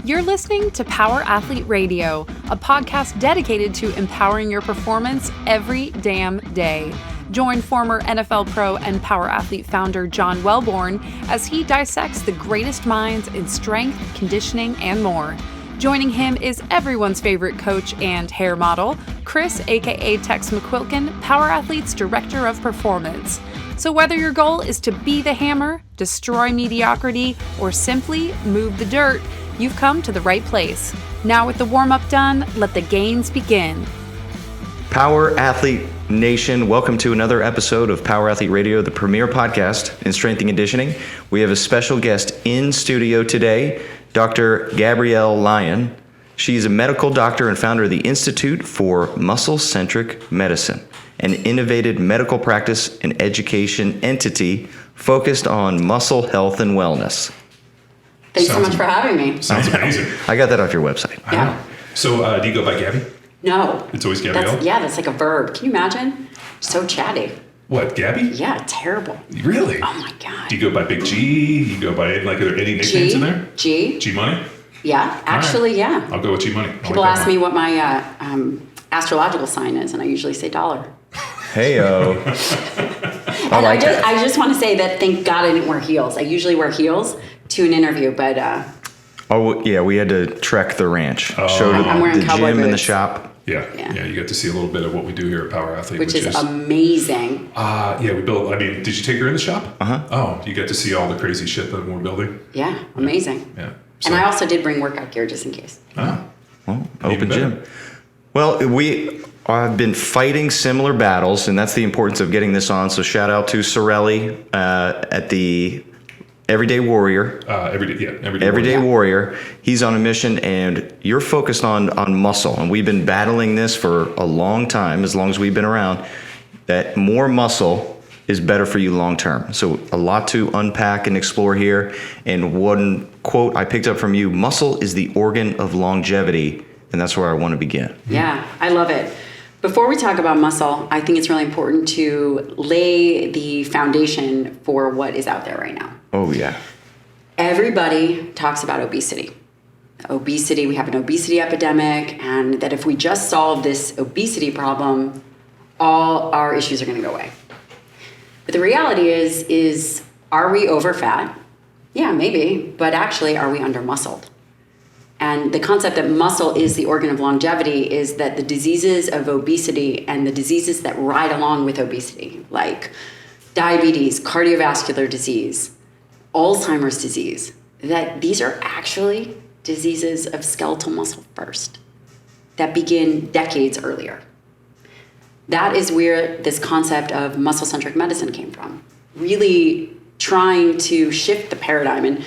You're listening to Power Athlete Radio, a podcast dedicated to empowering your performance every damn day. Join former NFL pro and Power Athlete founder John Welborn as he dissects the greatest minds in strength, conditioning, and more. Joining him is everyone's favorite coach and hair model, Chris, aka Tex McQuilkin, Power Athlete's Director of Performance. So whether your goal is to be the hammer, destroy mediocrity, or simply move the dirt, you've come to the right place. Now with the warm-up done, let the gains begin. Power Athlete Nation, welcome to another episode of Power Athlete Radio, the premier podcast in strength and conditioning. We have a special guest in studio today, Dr. Gabrielle Lyon. She's a medical doctor and founder of the Institute for Muscle-Centric Medicine, an innovative medical practice and education entity focused on muscle health and wellness. Thanks so much for having me. Sounds amazing. I got that off your website. Yeah. So do you go by Gabby? No. It's always Gabrielle? That's like a verb. Can you imagine? So chatty. What, Gabby? Yeah, terrible. Really? Oh my God. Do you go by Big G? You go by, like, are there any nicknames in there? G. G Money? Yeah, actually, right. Yeah. I'll go with G Money. People ask me what my astrological sign is, and I usually say dollar. Hey-o. I just want to say that thank God I didn't wear heels. I usually wear heels to an interview, but... Oh, yeah, we had to trek the ranch. Show I'm wearing the cowboy gym and the boots. shop. Yeah, you get to see a little bit of what we do here at Power Athlete. Which is amazing. Yeah, we built, did you take her in the shop? Uh-huh. Oh, you get to see all the crazy shit that we're building? Yeah, amazing. Yeah. And I also did bring workout gear just in case. Oh. Well, open gym. Well, we have been fighting similar battles, and that's the importance of getting this on. So shout out to Sorelli at the Everyday Warrior. Everyday Warrior. He's on a mission, and you're focused on muscle. And we've been battling this for a long time, as long as we've been around, that more muscle is better for you long term. So a lot to unpack and explore here. And one quote I picked up from you, muscle is the organ of longevity. And that's where I want to begin. Yeah, I love it. Before we talk about muscle, I think it's really important to lay the foundation for what is out there right now. Oh, yeah. Everybody talks about obesity. We have an obesity epidemic, and that if we just solve this obesity problem, all our issues are going to go away. But the reality is are we over fat? Yeah, maybe, but actually, are we under muscled? And the concept that muscle is the organ of longevity is that the diseases of obesity and the diseases that ride along with obesity, like diabetes, cardiovascular disease, Alzheimer's disease, that these are actually diseases of skeletal muscle first that begin decades earlier. That is where this concept of muscle-centric medicine came from, really trying to shift the paradigm. And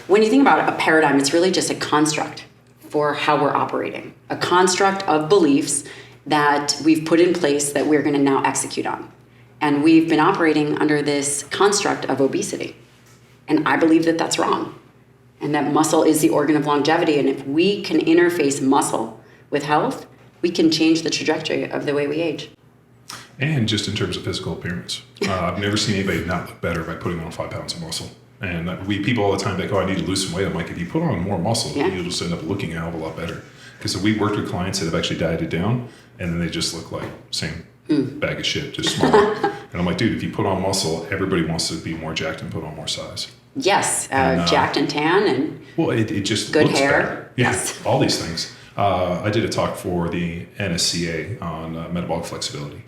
when you think about a paradigm, it's really just a construct for how we're operating, a construct of beliefs that we've put in place that we're going to now execute on. And we've been operating under this construct of obesity. And I believe that that's wrong, and that muscle is the organ of longevity. And if we can interface muscle with health, we can change the trajectory of the way we age. And just in terms of physical appearance. I've never seen anybody not look better by putting on 5 pounds of muscle. And people all the time think, I need to lose some weight. I'm like, if you put on more muscle, you'll just end up looking a hell of a lot better. Because we've worked with clients that have actually dieted down, and then they just look like same bag of shit, just smaller. And I'm like, dude, if you put on muscle, everybody wants to be more jacked and put on more size. Yes, jacked and tan, and it just good looks hair. better. Yeah, yes. All these things. I did a talk for the NSCA on metabolic flexibility.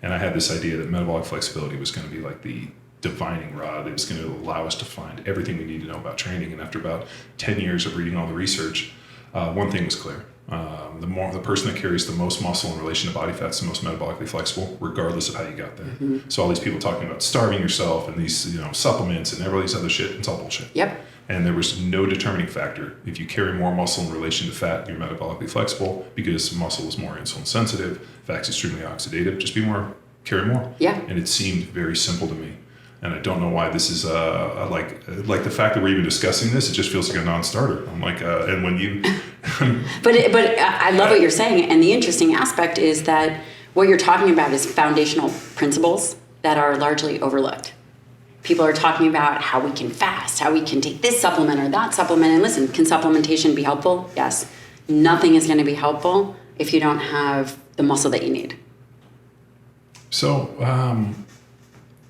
And I had this idea that metabolic flexibility was going to be like the divining rod. It was going to allow us to find everything we need to know about training. And after about 10 years of reading all the research, one thing was clear. The person that carries the most muscle in relation to body fat is the most metabolically flexible, regardless of how you got there. Mm-hmm. So all these people talking about starving yourself and these supplements and all these other shit, it's all bullshit. Yep. And there was no determining factor. If you carry more muscle in relation to fat, you're metabolically flexible because muscle is more insulin sensitive, fat's extremely oxidative. Just carry more. Yeah. And it seemed very simple to me. And I don't know why this is like the fact that we're even discussing this. It just feels like a non-starter. I'm like, and when you, but I love what you're saying. And the interesting aspect is that what you're talking about is foundational principles that are largely overlooked. people are talking about how we can fast, how we can take this supplement or that supplement. And listen, can supplementation be helpful? Yes. Nothing is going to be helpful if you don't have the muscle that you need. So,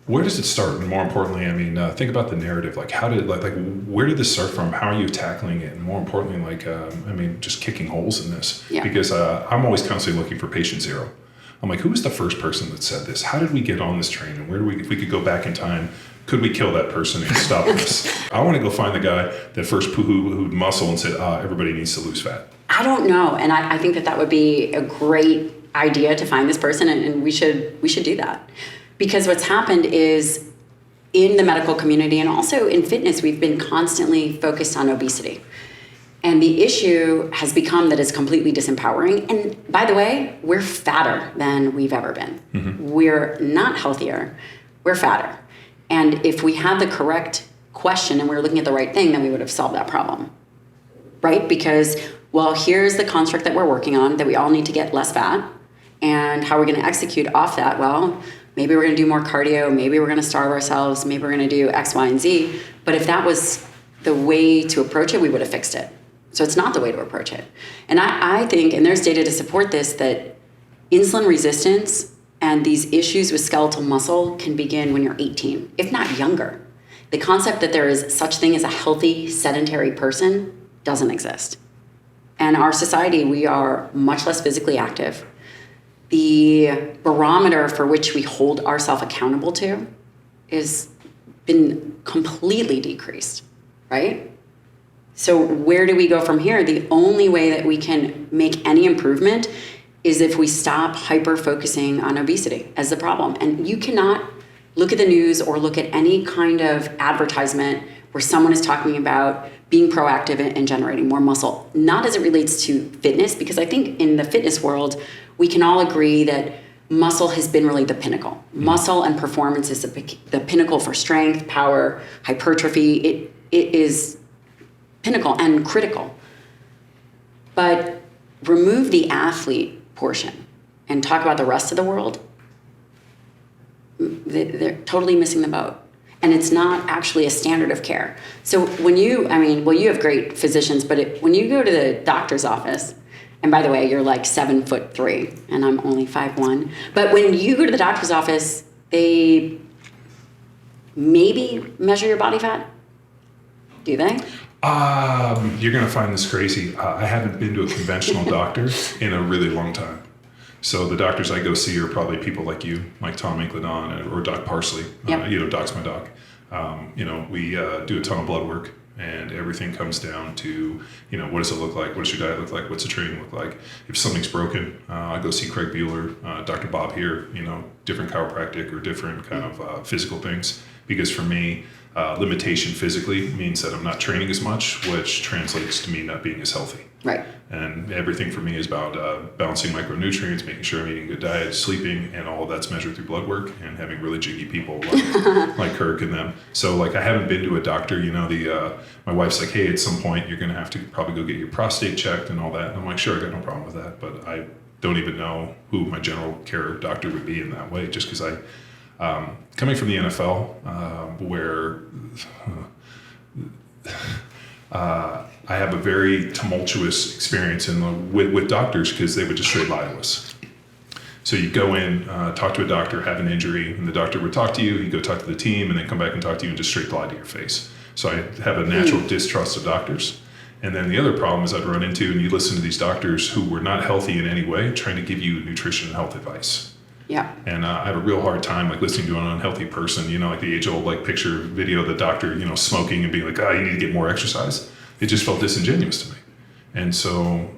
where does it start? And more importantly, I mean, think about the narrative. Like, how did like where did this start from? How are you tackling it? And more importantly, like, I mean, just kicking holes in this. Yeah. Because I'm always constantly looking for patient zero. I'm like, who was the first person that said this? How did we get on this train? And where do we, if we could go back in time, could we kill that person and stop this? I want to go find the guy that first poo-hooed muscle and said, everybody needs to lose fat. I don't know. And I think that would be a great idea to find this person, and we should do that. Because what's happened is in the medical community and also in fitness, we've been constantly focused on obesity. And the issue has become that it's completely disempowering. And by the way, we're fatter than we've ever been. Mm-hmm. We're not healthier, we're fatter. And if we had the correct question and we were looking at the right thing, then we would have solved that problem, right? Because, well, here's the construct that we're working on, that we all need to get less fat. And how we're going to execute off that? Well, maybe we're going to do more cardio. Maybe we're going to starve ourselves. Maybe we're going to do X, Y, and Z. But if that was the way to approach it, we would have fixed it. So it's not the way to approach it. And I think, and there's data to support this, that insulin resistance and these issues with skeletal muscle can begin when you're 18, if not younger. The concept that there is such thing as a healthy, sedentary person doesn't exist. And our society, we are much less physically active. The barometer for which we hold ourselves accountable to has been completely decreased, right? So where do we go from here? The only way that we can make any improvement is if we stop hyper-focusing on obesity as the problem. And you cannot look at the news or look at any kind of advertisement where someone is talking about being proactive and generating more muscle, not as it relates to fitness, because I think in the fitness world, we can all agree that muscle has been really the pinnacle. Muscle and performance is the pinnacle for strength, power, hypertrophy. It is pinnacle and critical. But remove the athlete portion and talk about the rest of the world, they're totally missing the boat. And it's not actually a standard of care. So when you have great physicians, but when you go to the doctor's office, and by the way, you're like 7'3", and I'm only 5'1". But when you go to the doctor's office, they maybe measure your body fat. Do they? You're going to find this crazy. I haven't been to a conventional doctor in a really long time. So the doctors I go see are probably people like you, like Tom Incledon or Doc Parsley. Yep. Doc's my doc. We do a ton of blood work, and everything comes down to, what does it look like? What does your diet look like? What's the training look like? If something's broken, I go see Craig Bueller, Dr. Bob here, different chiropractic or different kind of physical things. Because for me, limitation physically means that I'm not training as much, which translates to me not being as healthy. Right. And everything for me is about balancing micronutrients, making sure I'm eating a good diet, sleeping, and all of that's measured through blood work and having really jiggy people like Kirk and them. So I haven't been to a doctor. My wife's like, hey, at some point you're going to have to probably go get your prostate checked and all that. And I'm like, sure, I got no problem with that. But I don't even know who my general care doctor would be in that way, just because coming from the NFL, where I have a very tumultuous experience with doctors, because they would just straight lie to us. So you go in, talk to a doctor, have an injury, and the doctor would talk to you, you go talk to the team, and then come back and talk to you and just straight lie to your face. So I have a natural distrust of doctors. And then the other problem is I'd run into, and you listen to these doctors who were not healthy in any way, trying to give you nutrition and health advice. Yeah. And I have a real hard time listening to an unhealthy person, like the age-old picture video of the doctor, smoking and being like, you need to get more exercise. It just felt disingenuous to me. And so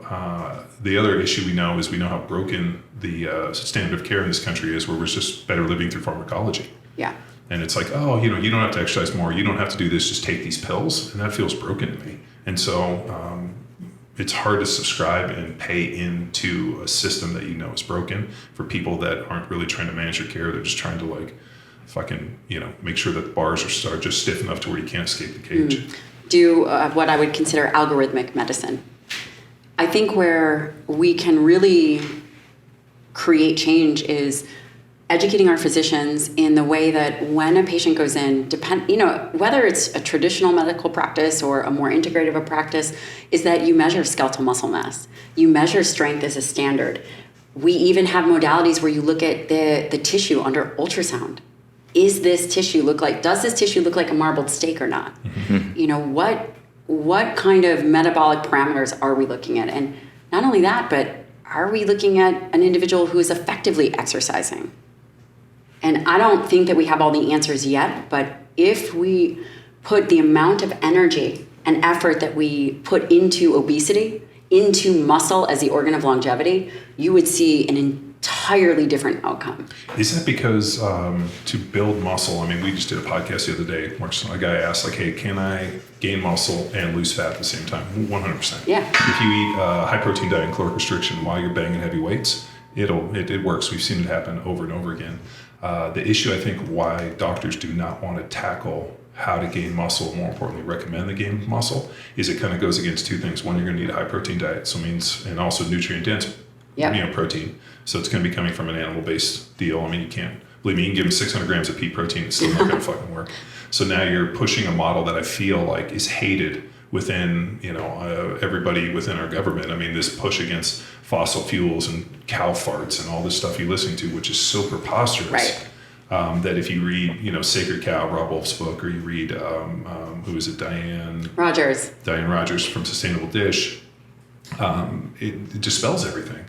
the other issue we know how broken the standard of care in this country is, where we're just better living through pharmacology. Yeah. And it's like, you don't have to exercise more. You don't have to do this. Just take these pills. And that feels broken to me. And so it's hard to subscribe and pay into a system that is broken for people that aren't really trying to manage your care. They're just trying to make sure that the bars are just stiff enough to where you can't escape the cage. Do what I would consider algorithmic medicine. I think where we can really create change is educating our physicians in the way that when a patient goes in, whether it's a traditional medical practice or a more integrative a practice, is that you measure skeletal muscle mass. You measure strength as a standard. We even have modalities where you look at the tissue under ultrasound. Does this tissue look like a marbled steak or not? Mm-hmm. What kind of metabolic parameters are we looking at? And not only that, but are we looking at an individual who is effectively exercising? And I don't think that we have all the answers yet, but if we put the amount of energy and effort that we put into obesity, into muscle as the organ of longevity, you would see an entirely different outcome. Is that because to build muscle, I mean, we just did a podcast the other day where a guy asked, like, hey, can I gain muscle and lose fat at the same time? 100%. Yeah. If you eat high protein diet and caloric restriction while you're banging heavy weights, it works. We've seen it happen over and over again. The issue, I think, why doctors do not want to tackle how to gain muscle, more importantly, recommend the gain muscle, is it kind of goes against two things. One, you're going to need a high protein diet, and also nutrient dense, protein. So it's going to be coming from an animal based deal. I mean, you can give them 600 grams of pea protein, it's still not going to fucking work. So now you're pushing a model that I feel like is hated within, everybody within our government. I mean, this push against fossil fuels and cow farts and all this stuff you're listening to, which is so preposterous. Right. That if you read, Sacred Cow, Rob Wolf's book, or you read, who is it, Diane Rogers from Sustainable Dish, it dispels everything.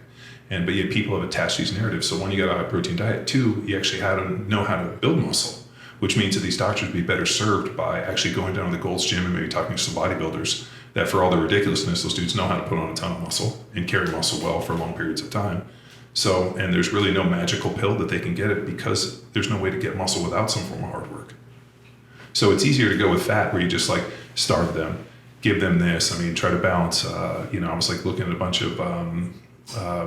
But yet people have attached these narratives. So one, you got a high protein diet. Two, you actually know how to build muscle, which means that these doctors would be better served by actually going down to the Gold's Gym and maybe talking to some bodybuilders that, for all their ridiculousness, those dudes know how to put on a ton of muscle and carry muscle well for long periods of time. So, and there's really no magical pill that they can get it, because there's no way to get muscle without some form of hard work. So it's easier to go with fat, where you just like starve them, give them this. I mean, try to balance, I was like looking at a bunch of,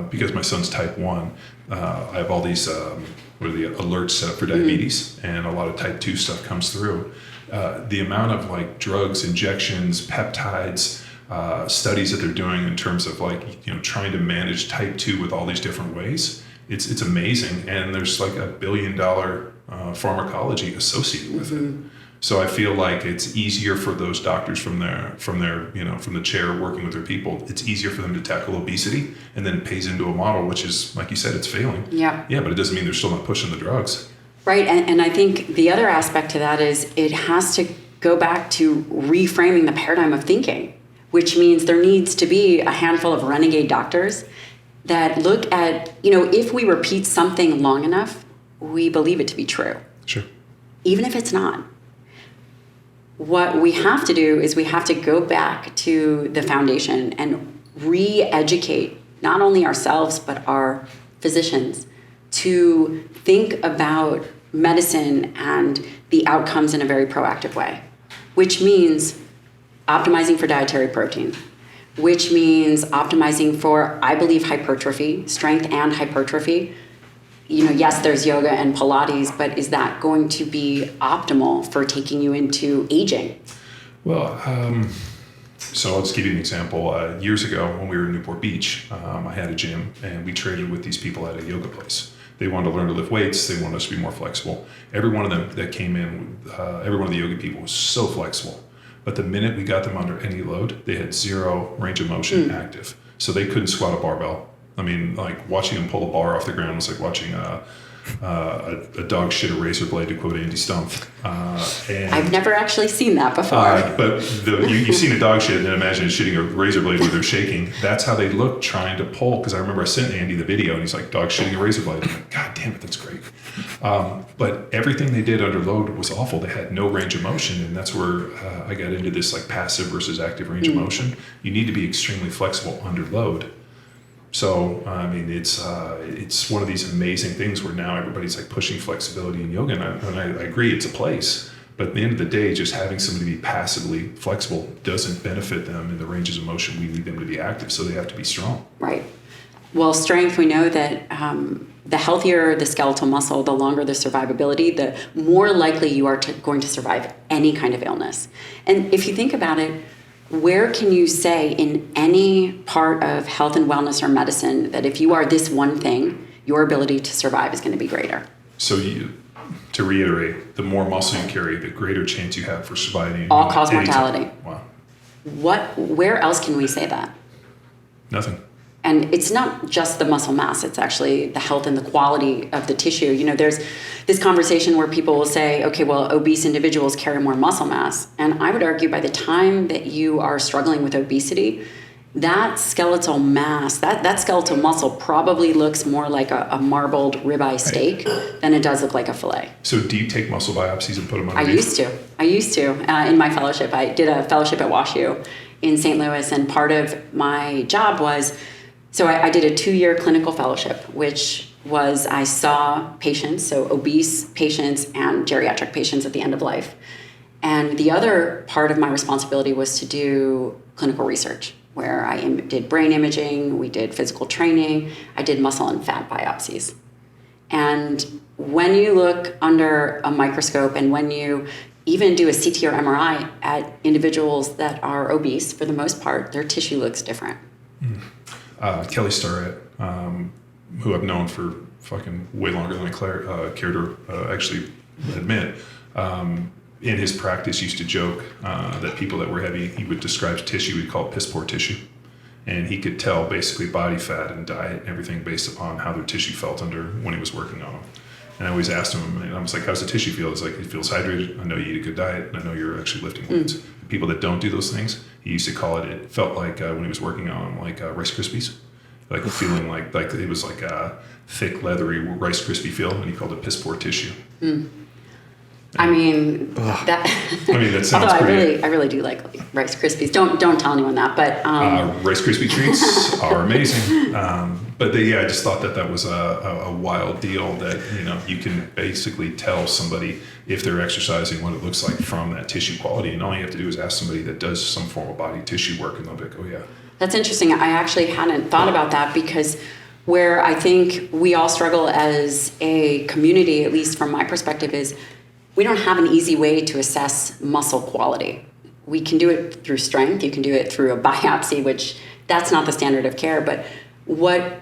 because my son's type 1, I have all these, alerts set up for diabetes, and a lot of type 2 stuff comes through. The amount of like drugs, injections, peptides, studies that they're doing in terms of trying to manage type 2 with all these different ways, it's amazing. And there's like $1 billion pharmacology associated with it. So I feel like it's easier for those doctors from the chair working with their people. It's easier for them to tackle obesity, and then it pays into a model, which is, like you said, it's failing. Yeah, but it doesn't mean they're still not pushing the drugs. Right. And I think the other aspect to that is it has to go back to reframing the paradigm of thinking, which means there needs to be a handful of renegade doctors that look at, if we repeat something long enough, we believe it to be true. Sure. Even if it's not. What we have to do is we have to go back to the foundation and re-educate not only ourselves, but our physicians to think about medicine and the outcomes in a very proactive way, which means optimizing for dietary protein, which means optimizing for, I believe, hypertrophy, strength and hypertrophy. Yes, there's yoga and Pilates, but is that going to be optimal for taking you into aging? Well, so I'll just give you an example. Years ago, when we were in Newport Beach, I had a gym, and we traded with these people at a yoga place. They wanted to learn to lift weights. They wanted us to be more flexible. Every one of them that came in, every one of the yoga people was so flexible. But the minute we got them under any load, they had zero range of motion active. So they couldn't squat a barbell. I mean, like watching them pull a bar off the ground was like watching a dog shit a razor blade, to quote Andy Stumpf. I've never actually seen that before. But you've seen a dog shit, and then imagine it shitting a razor blade where they're shaking. That's how they look trying to pull. Because I remember I sent Andy the video, and he's like, dog shitting a razor blade. I'm like, God damn it, that's great. But everything they did under load was awful. They had no range of motion, and that's where I got into this like passive versus active range of motion. You need to be extremely flexible under load. So, I mean, it's one of these amazing things where now everybody's like pushing flexibility in yoga. And I agree, it's a place. But at the end of the day, just having somebody be passively flexible doesn't benefit them in the ranges of motion we need them to be active. So they have to be strong. Right. Well, strength, we know that the healthier the skeletal muscle, the longer the survivability, the more likely you are going to survive any kind of illness. And if you think about it, where can you say in any part of health and wellness or medicine that if you are this one thing, your ability to survive is going to be greater? So to reiterate, the more muscle you carry, the greater chance you have for surviving. All-cause mortality. Wow. Where else can we say that? Nothing. And it's not just the muscle mass, it's actually the health and the quality of the tissue. You know, there's this conversation where people will say, okay, well, obese individuals carry more muscle mass. And I would argue by the time that you are struggling with obesity, that skeletal mass, that skeletal muscle probably looks more like a marbled ribeye steak than it does look like a filet. So do you take muscle biopsies and put them on? I used to. In my fellowship, I did a fellowship at WashU in St. Louis, and part of my job was, so I did a 2-year clinical fellowship, which was I saw patients, so obese patients and geriatric patients at the end of life. And the other part of my responsibility was to do clinical research, where I did brain imaging, we did physical training, I did muscle and fat biopsies. And when you look under a microscope and when you even do a CT or MRI at individuals that are obese, for the most part, their tissue looks different. Kelly Starrett, who I've known for fucking way longer than I care to actually admit, in his practice used to joke that people that were heavy, he would describe tissue, he'd call it piss poor tissue. And he could tell basically body fat and diet and everything based upon how their tissue felt when he was working on them. And I always asked him, and I was like, how's the tissue feel? It's like, it feels hydrated. I know you eat a good diet. And I know you're actually lifting weights. People that don't do those things, he used to call it felt like when he was working on them, like Rice Krispies. Like feeling like it was like a thick, leathery Rice Krispie feel, and he called it piss poor tissue. I mean, that sounds although pretty. I really do like Rice Krispies. Don't tell anyone that, but Rice Krispie treats are amazing. But I just thought that was a wild deal that you can basically tell somebody if they're exercising what it looks like from that tissue quality, and all you have to do is ask somebody that does some form of body tissue work, and they'll be like, oh yeah. That's interesting. I actually hadn't thought about that, because where I think we all struggle as a community, at least from my perspective, is we don't have an easy way to assess muscle quality. We can do it through strength. You can do it through a biopsy, which that's not the standard of care. But where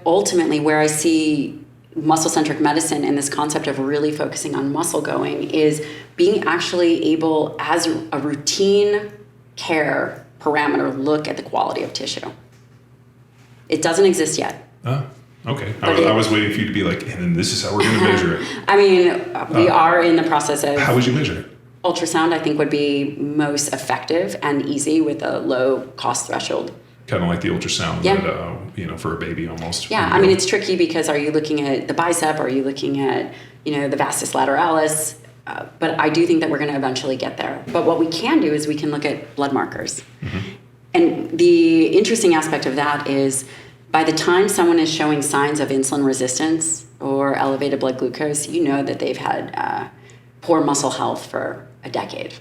I see muscle-centric medicine and this concept of really focusing on muscle going is being actually able, as a routine care parameter, look at the quality of tissue. It doesn't exist yet. Okay. I was waiting for you to be like, and then this is how we're going to measure it. I mean, we are in the process of... How would you measure it? Ultrasound, I think, would be most effective and easy with a low cost threshold. Kind of like the ultrasound, that, for a baby almost. Yeah, I mean, it's tricky because are you looking at the bicep? Are you looking at, the vastus lateralis? But I do think that we're going to eventually get there. But what we can do is we can look at blood markers. Mm-hmm. And the interesting aspect of that is by the time someone is showing signs of insulin resistance or elevated blood glucose, you know that they've had poor muscle health for a decade.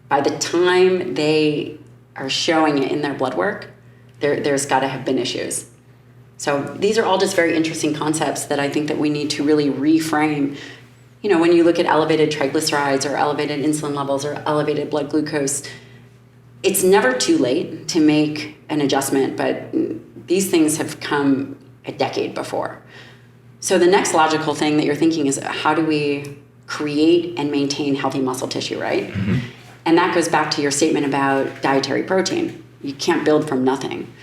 By the time they are showing it in their blood work, there's got to have been issues. So these are all just very interesting concepts that I think that we need to really reframe. When you look at elevated triglycerides or elevated insulin levels or elevated blood glucose, it's never too late to make an adjustment, but these things have come a decade before. So the next logical thing that you're thinking is, how do we create and maintain healthy muscle tissue, right? Mm-hmm. And that goes back to your statement about dietary protein. You can't build from nothing.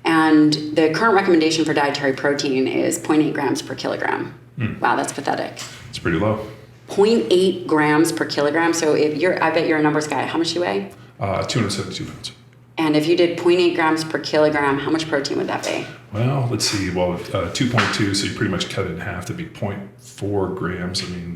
And the current recommendation for dietary protein is 0.8 grams per kilogram. Wow, that's pathetic. It's pretty low. 0.8 grams per kilogram. So I bet you're a numbers guy. How much do you weigh? 272 pounds. And if you did 0.8 grams per kilogram, how much protein would that be? Well, let's see. 2.2, so you pretty much cut it in half. That'd be 0.4 grams. I mean,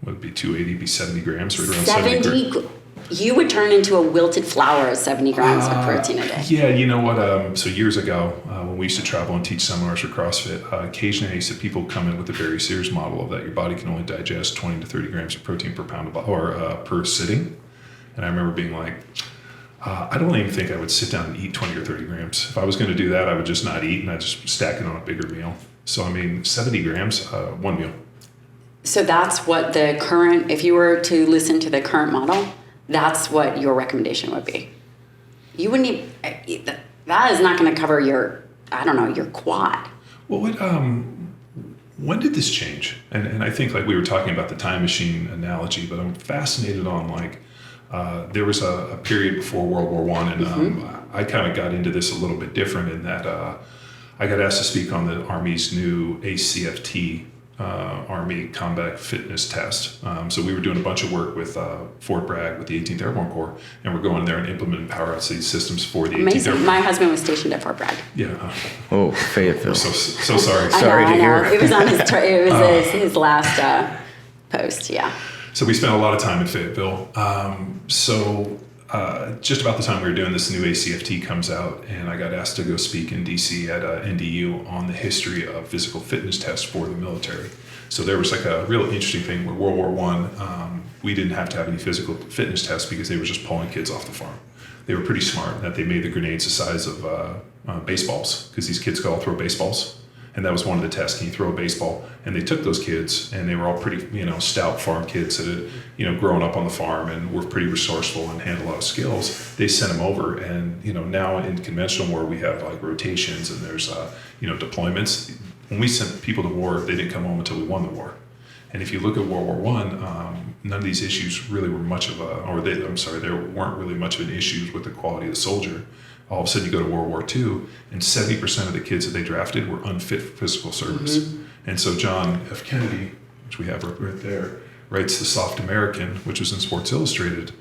would be 280, be 70 grams, right around 70 grams. You would turn into a wilted flower at 70 grams of protein a day. Yeah, you know what? So years ago, when we used to travel and teach seminars for CrossFit, occasionally I used to people come in with a very serious model of that your body can only digest 20 to 30 grams of protein per pound or per sitting. And I remember being like, I don't even think I would sit down and eat 20 or 30 grams. If I was going to do that, I would just not eat and I'd just stack it on a bigger meal. So, 70 grams, one meal. So that's what the current, if you were to listen to the current model, that's what your recommendation would be. You wouldn't even, that is not going to cover your quad. Well, when did this change? And I think like we were talking about the time machine analogy, but I'm fascinated on like, there was a period before World War I, and I kind of got into this a little bit different in that I got asked to speak on the Army's new ACFT, Army Combat Fitness Test. So we were doing a bunch of work with Fort Bragg with the 18th Airborne Corps, and we're going there and implementing power outside systems for the 18th Airborne. My husband was stationed at Fort Bragg. Yeah. Oh, Fayetteville. So sorry. Sorry to hear. It was on his last post. Yeah. So we spent a lot of time in Fayetteville. Just about the time we were doing this, new ACFT comes out, and I got asked to go speak in DC at NDU on the history of physical fitness tests for the military. So there was like a real interesting thing where World War I, we didn't have to have any physical fitness tests because they were just pulling kids off the farm. They were pretty smart that they made the grenades the size of baseballs, because these kids could all throw baseballs. And that was one of the tests. Can you throw a baseball? And they took those kids, and they were all pretty, stout farm kids that had, grown up on the farm and were pretty resourceful and had a lot of skills. They sent them over, and now in conventional war we have like rotations and there's deployments. When we sent people to war, they didn't come home until we won the war. And if you look at World War I, none of these issues really were much of there weren't really much of an issue with the quality of the soldier. All of a sudden you go to World War II, and 70% of the kids that they drafted were unfit for physical service. Mm-hmm. And so John F. Kennedy, which we have right there, writes The Soft American, which was in Sports Illustrated,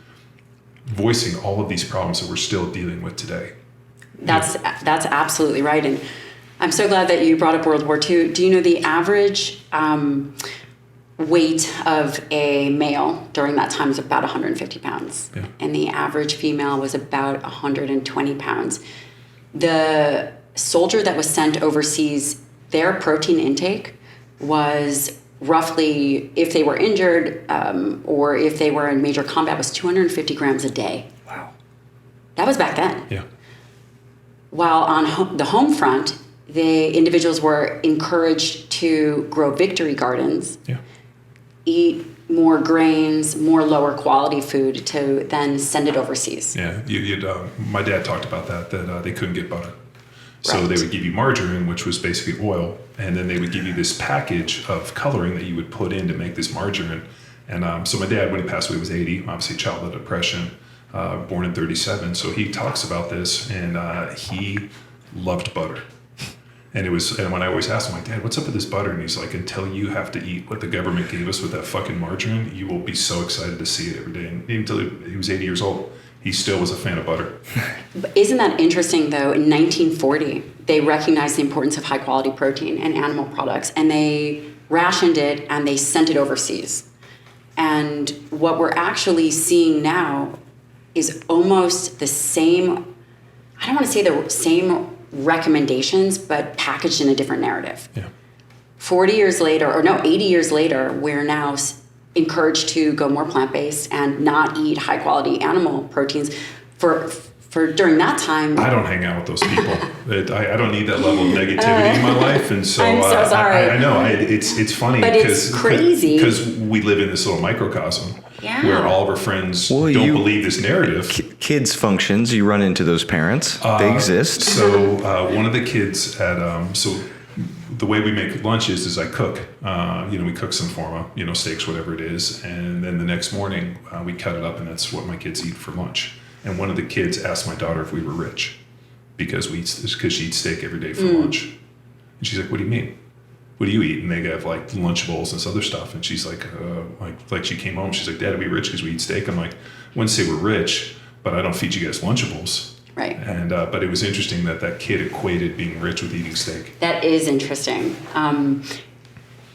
voicing all of these problems that we're still dealing with today. That's absolutely right. And I'm so glad that you brought up World War II. Do you know the average weight of a male during that time was about 150 pounds. Yeah. And the average female was about 120 pounds. The soldier that was sent overseas, their protein intake was roughly, if they were injured or if they were in major combat, was 250 grams a day. Wow. That was back then. Yeah. While on the home front, the individuals were encouraged to grow victory gardens. Yeah. Eat more grains, more lower quality food to then send it overseas. Yeah, my dad talked about that they couldn't get butter. So Right. They would give you margarine, which was basically oil, and then they would give you this package of coloring that you would put in to make this margarine. And so my dad, when he passed away, was 80, obviously childhood depression, born in 37. So he talks about this, and he loved butter. And when I always asked him, like, Dad, what's up with this butter? And he's like, until you have to eat what the government gave us with that fucking margarine, you will be so excited to see it every day. And until he was 80 years old, he still was a fan of butter. But isn't that interesting, though? In 1940, they recognized the importance of high-quality protein and animal products, and they rationed it, and they sent it overseas. And what we're actually seeing now is almost the same, I don't want to say the same recommendations, but packaged in a different narrative. Yeah. 80 years later, we're now encouraged to go more plant-based and not eat high-quality animal proteins. For during that time, I don't hang out with those people. I don't need that level of negativity in my life, and so I'm so sorry. I know it's funny, but it's crazy because we live in this little microcosm. Yeah. Where all of our friends don't believe this narrative. Kids functions, you run into those parents. They exist. So one of the kids at so the way we make lunches is I cook. We cook some form of steaks, whatever it is, and then the next morning we cut it up, and that's what my kids eat for lunch. And one of the kids asked my daughter if we were rich because she eats steak every day for lunch, and she's like, "What do you mean? What do you eat?" And they have like Lunchables and this other stuff. And she's like she came home. She's like, "Dad, are we rich because we eat steak?" I'm like, "I wouldn't say we're rich, but I don't feed you guys Lunchables." Right. And but it was interesting that kid equated being rich with eating steak. That is interesting.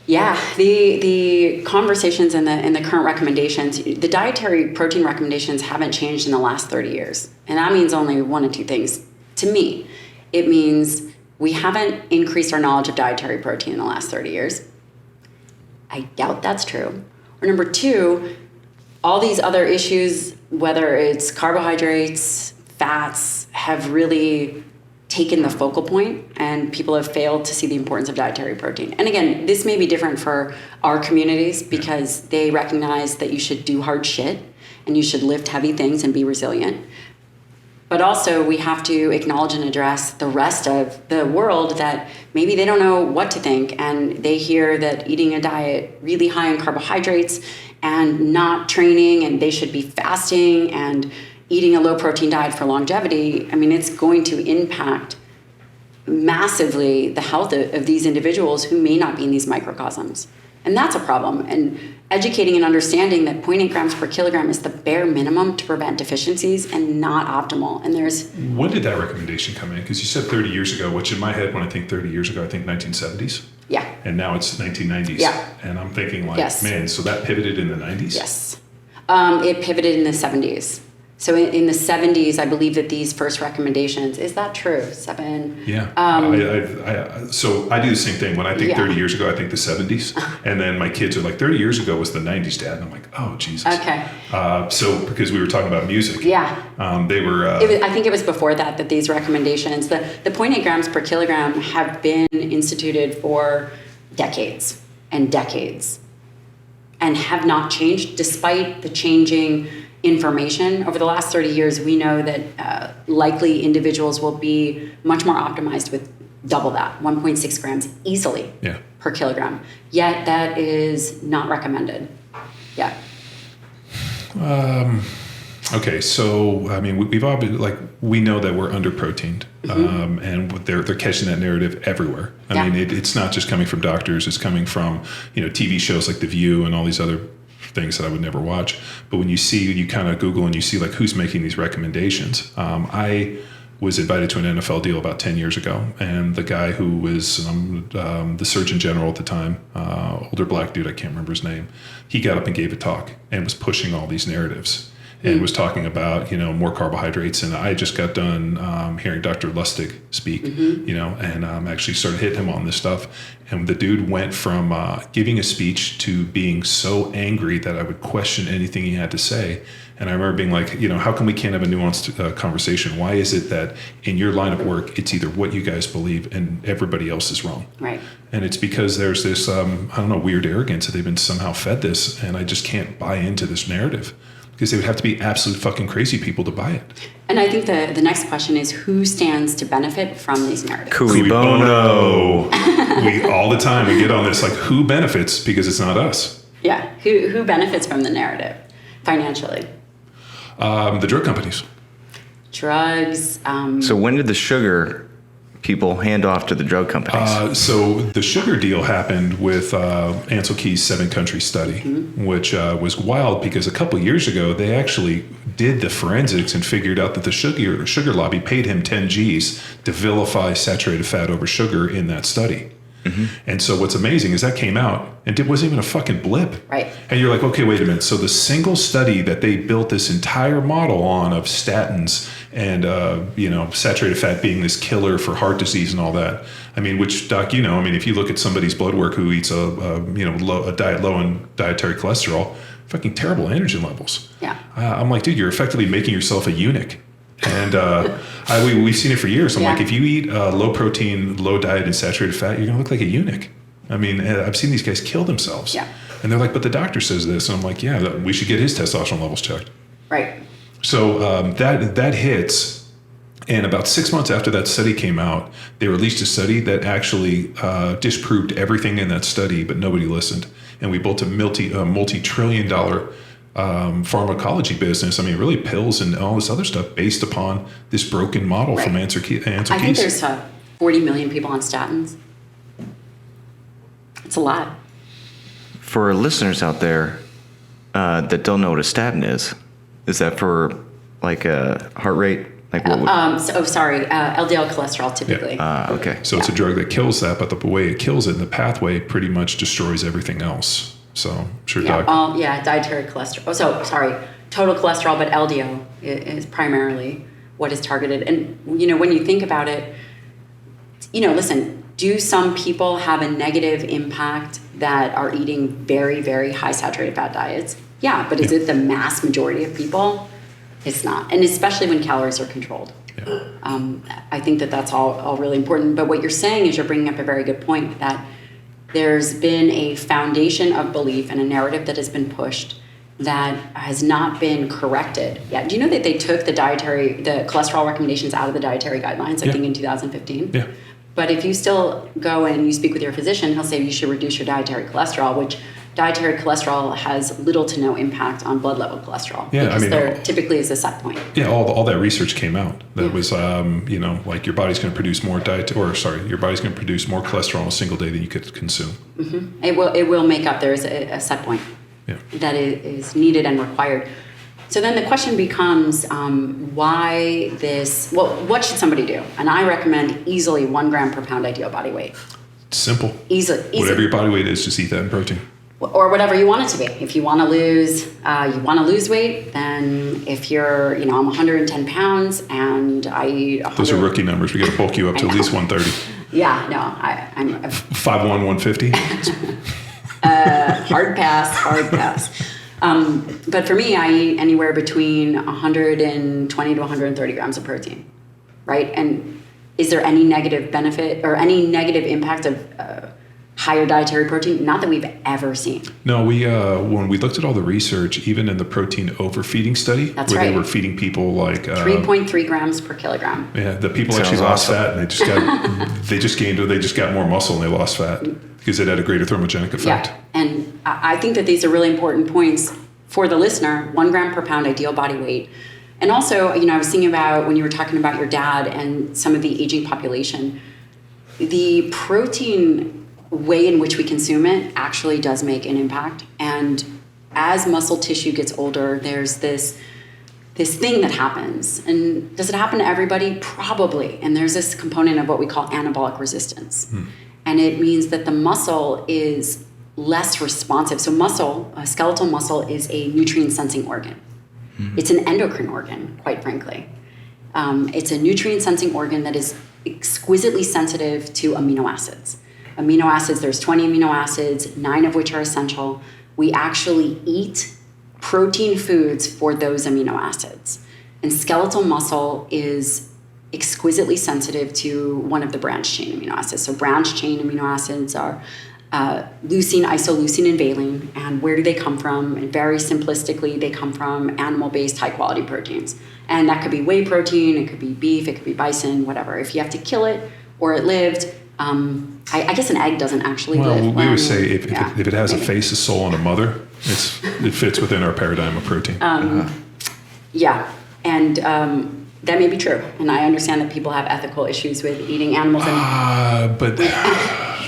The conversations and the current recommendations, the dietary protein recommendations haven't changed in the last 30 years. And that means only one of two things. To me, it means we haven't increased our knowledge of dietary protein in the last 30 years. I doubt that's true. Or number two, all these other issues, whether it's carbohydrates, fats, have really taken the focal point, and people have failed to see the importance of dietary protein. And again, this may be different for our communities because they recognize that you should do hard shit and you should lift heavy things and be resilient. But also we have to acknowledge and address the rest of the world that maybe they don't know what to think, and they hear that eating a diet really high in carbohydrates and not training, and they should be fasting and eating a low protein diet for longevity. I mean, it's going to impact massively the health of these individuals who may not be in these microcosms. And that's a problem. And educating and understanding that 0.8 grams per kilogram is the bare minimum to prevent deficiencies and not optimal. And there's... When did that recommendation come in? Because you said 30 years ago, which in my head, when I think 30 years ago, I think 1970s. Yeah. And now it's 1990s. Yeah. And I'm thinking man, so that pivoted in the 90s? Yes. It pivoted in the 70s. So in the 70s, I believe that these first recommendations, is that true? Yeah. So I do the same thing. When I think 30 years ago, I think the 70s. And then my kids are like, 30 years ago was the 90s, Dad. And I'm like, oh, Jesus. Okay. So because we were talking about music. Yeah. They were... I think it was before that these recommendations, the 0.8 grams per kilogram have been instituted for decades and decades and have not changed despite the changing information. Over the last 30 years, we know that likely individuals will be much more optimized with double that, 1.6 grams easily per kilogram. Yet that is not recommended. Yeah. Okay, so I mean, we've all been we know that we're under proteined, and they're catching that narrative everywhere. I mean, it's not just coming from doctors; it's coming from TV shows like The View and all these other things that I would never watch. But when you kind of Google and you see who's making these recommendations. I was invited to an NFL deal about 10 years ago, and the guy who was the Surgeon General at the time, older black dude, I can't remember his name, he got up and gave a talk and was pushing all these narratives and was talking about more carbohydrates. And I just got done hearing Dr. Lustig speak, and actually started hitting him on this stuff. And the dude went from giving a speech to being so angry that I would question anything he had to say. And I remember being like, how come we can't have a nuanced conversation? Why is it that in your line of work, it's either what you guys believe and everybody else is wrong? Right. And it's because there's this, weird arrogance that they've been somehow fed this. And I just can't buy into this narrative. Because they would have to be absolute fucking crazy people to buy it. And I think the next question is, who stands to benefit from these narratives? Cui bono. We all the time we get on this, who benefits, because it's not us. Yeah, who benefits from the narrative financially? The drug companies. Drugs. So when did the sugar people hand off to the drug companies? So the sugar deal happened with Ansel Keys' 7-country study, which was wild because a couple years ago they actually did the forensics and figured out that the sugar lobby paid him 10 G's to vilify saturated fat over sugar in that study. And so what's amazing is that came out and it wasn't even a fucking blip. Right. And you're like, okay, wait a minute. So the single study that they built this entire model on of statins and, saturated fat being this killer for heart disease and all that. I mean, which, Doc, if you look at somebody's blood work who eats a diet low in dietary cholesterol, fucking terrible androgen levels. Yeah. I'm like, dude, you're effectively making yourself a eunuch. And we've seen it for years. I'm like, if you eat low protein, low diet, and saturated fat, you're going to look like a eunuch. I mean, I've seen these guys kill themselves. Yeah. And they're like, but the doctor says this. And I'm like, yeah, we should get his testosterone levels checked. Right. So that hits. And about 6 months after that study came out, they released a study that actually disproved everything in that study, but nobody listened. And we built a multi-trillion-dollar pharmacology business. I mean, really pills and all this other stuff based upon this broken model from Ansel Keys. I think there's 40 million people on statins. It's a lot. For listeners out there that don't know what a statin is that for a heart rate? LDL cholesterol typically. Okay. So it's a drug that kills that, but the way it kills it in the pathway pretty much destroys everything else. So, sure, Doc. Dietary cholesterol. Oh, so sorry, total cholesterol, but LDL is primarily what is targeted. And when you think about it, listen, do some people have a negative impact that are eating very, very high saturated fat diets? Yeah, but is it the mass majority of people? It's not, and especially when calories are controlled. Yeah. I think that's all really important. But what you're saying is you're bringing up a very good point that there's been a foundation of belief and a narrative that has been pushed that has not been corrected yet. Do you know that they took the cholesterol recommendations out of the dietary guidelines, I think in 2015? Yeah. But if you still go and you speak with your physician, he'll say you should reduce your dietary cholesterol, which dietary cholesterol has little to no impact on blood level cholesterol. Yeah, because there typically is a set point. Yeah, all that research came out. That was, like your body's going to produce more your body's going to produce more cholesterol in a single day than you could consume. Mm-hmm. It will make up. There is a set point that is needed and required. So then the question becomes, why this? Well, what should somebody do? And I recommend easily 1 gram per pound ideal body weight. Simple. Easily. Whatever your body weight is, just eat that in protein. Or whatever you want it to be. If you want to lose weight, then if you're, I'm 110 pounds and I eat 100. Those are rookie numbers. We got to bulk you up to at least 130. Yeah, no, I'm 5'1", 150. Hard pass. But for me, I eat anywhere between 120 to 130 grams of protein, right? And is there any negative benefit or any negative impact of higher dietary protein? Not that we've ever seen. No, we when we looked at all the research, even in the protein overfeeding study, they were feeding people like 3.3 grams per kilogram. Yeah, the people actually lost fat, and they just got more muscle and they lost fat because it had a greater thermogenic effect. Yeah, and I think that these are really important points for the listener. 1 gram per pound ideal body weight. And also, I was thinking about when you were talking about your dad and some of the aging population, the protein way in which we consume it actually does make an impact. And as muscle tissue gets older, there's this thing that happens. And does it happen to everybody? Probably. And there's this component of what we call anabolic resistance. And it means that the muscle is less responsive. So skeletal muscle is a nutrient sensing organ. It's an endocrine organ, quite frankly. It's a nutrient sensing organ that is exquisitely sensitive to amino acids. Amino acids, there's 20 amino acids, 9 of which are essential. We actually eat protein foods for those amino acids. And skeletal muscle is exquisitely sensitive to one of the branched chain amino acids. So branched chain amino acids are leucine, isoleucine, and valine. And where do they come from? And very simplistically, they come from animal-based high-quality proteins. And that could be whey protein, it could be beef, it could be bison, whatever. If you have to kill it or it lived, I guess an egg doesn't actually live. We would say if it has a face, a soul, and a mother, it fits within our paradigm of protein. Yeah, and that may be true. And I understand that people have ethical issues with eating animals. But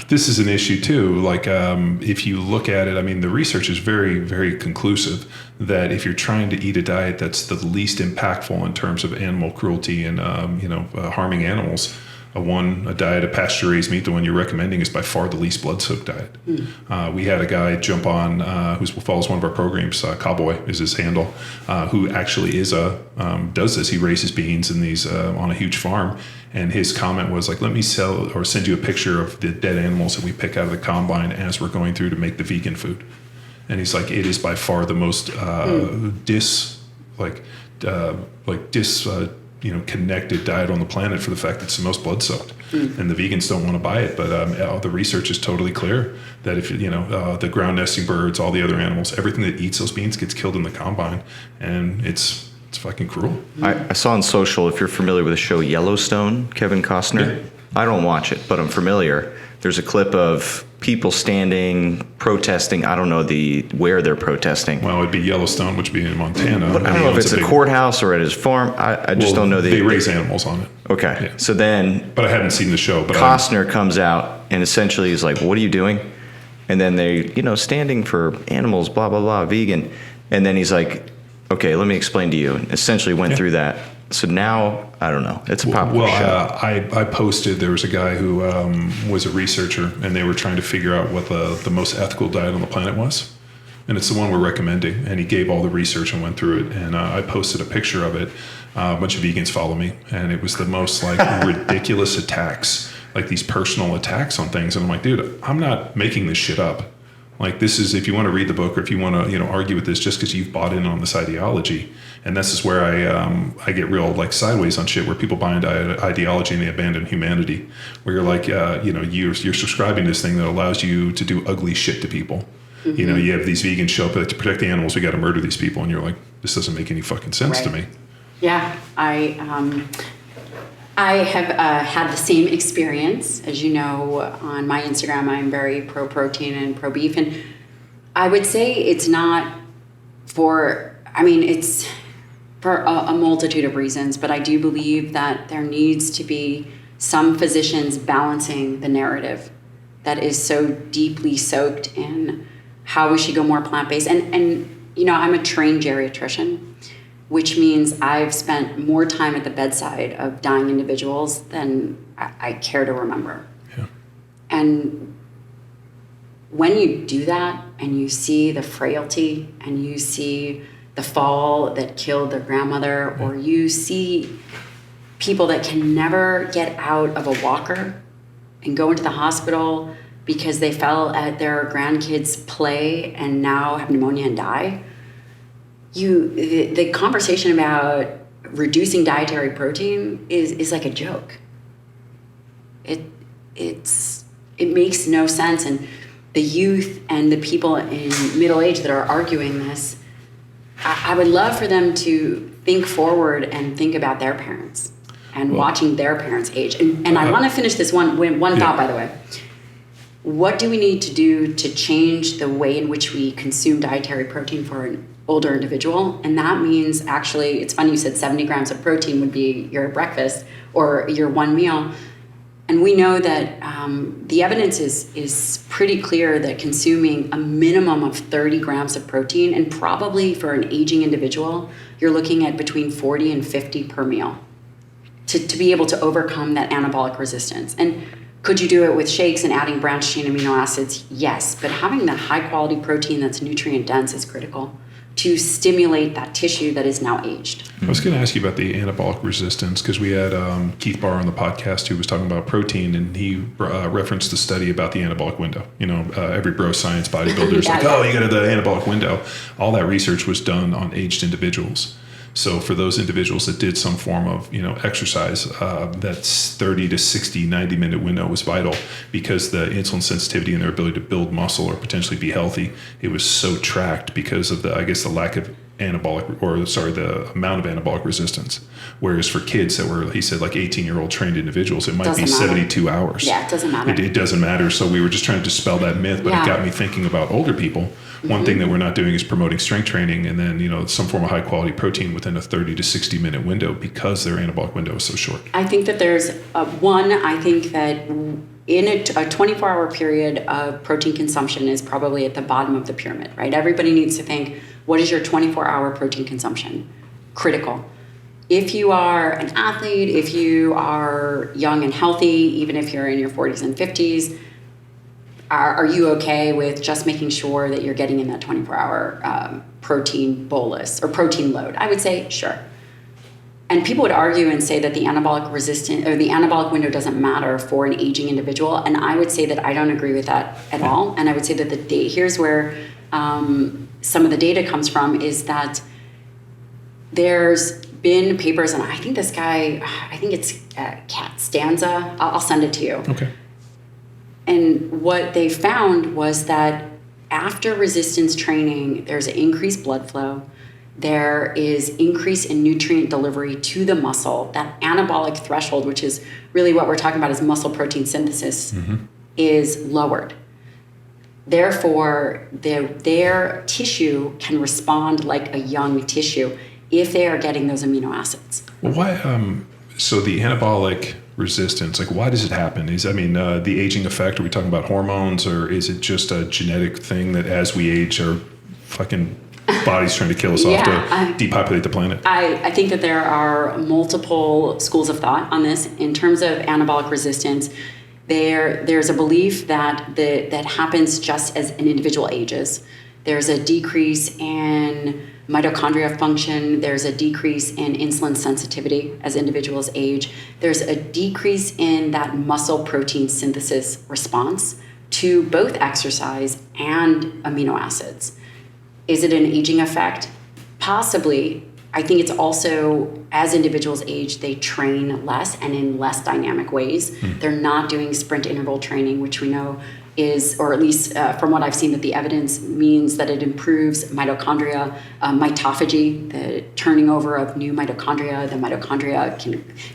this is an issue too. Like if you look at it, the research is very, very conclusive that if you're trying to eat a diet that's the least impactful in terms of animal cruelty and harming animals, a diet of pasture-raised meat, the one you're recommending, is by far the least blood-soaked diet. We had a guy jump on who follows one of our programs, Cowboy is his handle, who actually does this. He raises beans in these on a huge farm, and his comment was like, "Let me send you a picture of the dead animals that we pick out of the combine as we're going through to make the vegan food." And he's like, "It is by far the most connected diet on the planet for the fact that it's the most blood soaked, and the vegans don't want to buy it. But the research is totally clear that if the ground nesting birds, all the other animals, everything that eats those beans gets killed in the combine, and it's fucking cruel." I saw on social, if you're familiar with the show Yellowstone, Kevin Costner. Yeah. I don't watch it, but I'm familiar. There's a clip of people standing, protesting. I don't know where they're protesting. Well, it'd be Yellowstone, which would be in Montana. But I don't know if it's a courthouse or at his farm. I just don't know. They raise animals on it. Okay. Yeah. So then... But I haven't seen the show. But Costner comes out and essentially is like, "What are you doing?" And then they, standing for animals, blah, blah, blah, vegan. And then he's like, "Okay, let me explain to you." And essentially went through that. So now, I don't know. It's a popular show. I posted, there was a guy who was a researcher, and they were trying to figure out what the most ethical diet on the planet was. And it's the one we're recommending. And he gave all the research and went through it. And I posted a picture of it. A bunch of vegans follow me. And it was the most ridiculous attacks, like these personal attacks on things. And I'm like, dude, I'm not making this shit up. Like, this is, if you want to read the book or if you want to, argue with this just because you've bought in on this ideology. And this is where I get real sideways on shit, where people buy into ideology and they abandon humanity. Where you're like, you're subscribing to this thing that allows you to do ugly shit to people. You know, you have these vegans show up like, to protect the animals, we got to murder these people. And you're like, this doesn't make any fucking sense to me. Yeah, I have had the same experience. As you know, on my Instagram, I'm very pro-protein and pro-beef. And I would say it's not for, it's for a multitude of reasons, but I do believe that there needs to be some physicians balancing the narrative that is so deeply soaked in how we should go more plant-based. And you know, I'm a trained geriatrician, which means I've spent more time at the bedside of dying individuals than I care to remember. Yeah. And when you do that and you see the frailty and you see the fall that killed their grandmother, or you see people that can never get out of a walker and go into the hospital because they fell at their grandkids' play and now have pneumonia and die, the conversation about reducing dietary protein is like a joke. It makes no sense. And the youth and the people in middle age that are arguing this, I would love for them to think forward and think about their parents and watching their parents age. And I want to finish this one thought, by the way. What do we need to do to change the way in which we consume dietary protein for an older individual? And that means, actually, it's funny you said 70 grams of protein would be your breakfast or your one meal. And we know that the evidence is pretty clear that consuming a minimum of 30 grams of protein, and probably for an aging individual, you're looking at between 40 and 50 per meal to be able to overcome that anabolic resistance. And could you do it with shakes and adding branched chain amino acids? Yes, but having the high quality protein that's nutrient dense is critical to stimulate that tissue that is now aged. I was going to ask you about the anabolic resistance, because we had Keith Barr on the podcast who was talking about protein, and he referenced the study about the anabolic window. You know, every bro science bodybuilder is like, oh, you got the anabolic window. All that research was done on aged individuals. So for those individuals that did some form of, exercise, that's 30 to 60, 90-minute window was vital, because the insulin sensitivity and their ability to build muscle or potentially be healthy, it was so tracked because of the lack of the amount of anabolic resistance. Whereas for kids that were, he said, like 18-year-old trained individuals, it might be 72 hours. Yeah, it doesn't matter. It doesn't matter. So we were just trying to dispel that myth, but it got me thinking about older people. One thing that we're not doing is promoting strength training and then, some form of high quality protein within a 30 to 60 minute window, because their anabolic window is so short. I think that there's I think that in a 24-hour period of protein consumption is probably at the bottom of the pyramid, right? Everybody needs to think, what is your 24-hour protein consumption? Critical. If you are an athlete, if you are young and healthy, even if you're in your 40s and 50s, are you okay with just making sure that you're getting in that 24-hour protein bolus or protein load? I would say, sure. And people would argue and say that the anabolic window doesn't matter for an aging individual. And I would say that I don't agree with that at all. And I would say that here's where some of the data comes from, is that there's been papers, and I think this guy, it's Cat Stanza. I'll send it to you. Okay. And what they found was that after resistance training, there's increased blood flow. There is increase in nutrient delivery to the muscle. That anabolic threshold, which is really what we're talking about, is muscle protein synthesis, is lowered. Therefore, their tissue can respond like a young tissue if they are getting those amino acids. Well, why? So the anabolic resistance, like, why does it happen? The aging effect, are we talking about hormones, or is it just a genetic thing that as we age, our fucking body's trying to kill us off to depopulate the planet? I think that there are multiple schools of thought on this. In terms of anabolic resistance, there's a belief that that happens just as an individual ages. There's a decrease in mitochondria function. There's a decrease in insulin sensitivity as individuals age. There's a decrease in that muscle protein synthesis response to both exercise and amino acids. Is it an aging effect? Possibly. I think it's also, as individuals age, they train less and in less dynamic ways. They're not doing sprint interval training, which we know is, or at least from what I've seen, that the evidence means that it improves mitochondria, mitophagy, the turning over of new mitochondria. The mitochondria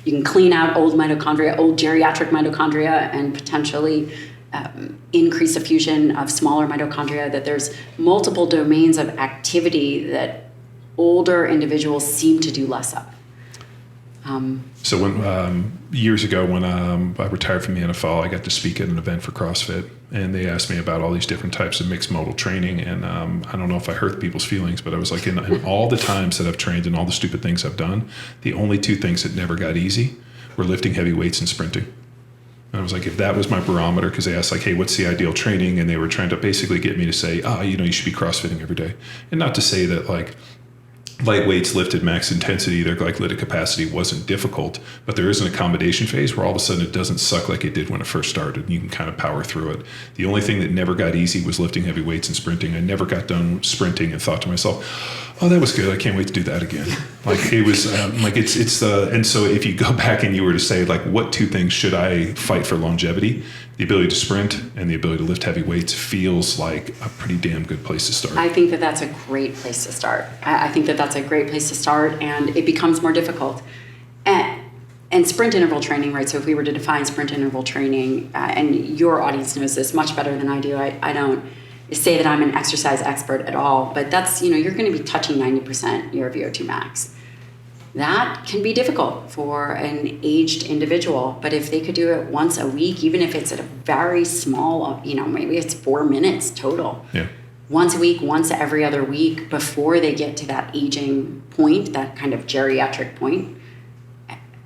you can clean out old mitochondria, old geriatric mitochondria, and potentially increase the fusion of smaller mitochondria. That there's multiple domains of activity that older individuals seem to do less of. So when years ago, when I retired from the NFL, I got to speak at an event for CrossFit, and they asked me about all these different types of mixed modal training. And I don't know if I hurt people's feelings, but I was like, in all the times that I've trained and all the stupid things I've done, the only two things that never got easy were lifting heavy weights and sprinting. And I was like, if that was my barometer, because they asked like, hey, what's the ideal training? And they were trying to basically get me to say, you should be CrossFitting every day. And not to say that like light weights lifted max intensity, their glycolytic capacity wasn't difficult, but there is an accommodation phase where all of a sudden it doesn't suck like it did when it first started, and you can kind of power through it. The only thing that never got easy was lifting heavy weights and sprinting. I never got done sprinting and thought to myself, oh, that was good. I can't wait to do that again. Like it was and so if you go back and you were to say like, what two things should I fight for longevity? The ability to sprint and the ability to lift heavy weights feels like a pretty damn good place to start. I think that that's a great place to start. I think that that's a great place to start, and it becomes more difficult. And sprint interval training, right? So if we were to define sprint interval training, and your audience knows this much better than I do, I don't say that I'm an exercise expert at all, but that's, you're going to be touching 90% your VO2 max. That can be difficult for an aged individual, but if they could do it once a week, even if it's at a very small, maybe it's 4 minutes total. Yeah. Once a week, once every other week, before they get to that aging point, that kind of geriatric point,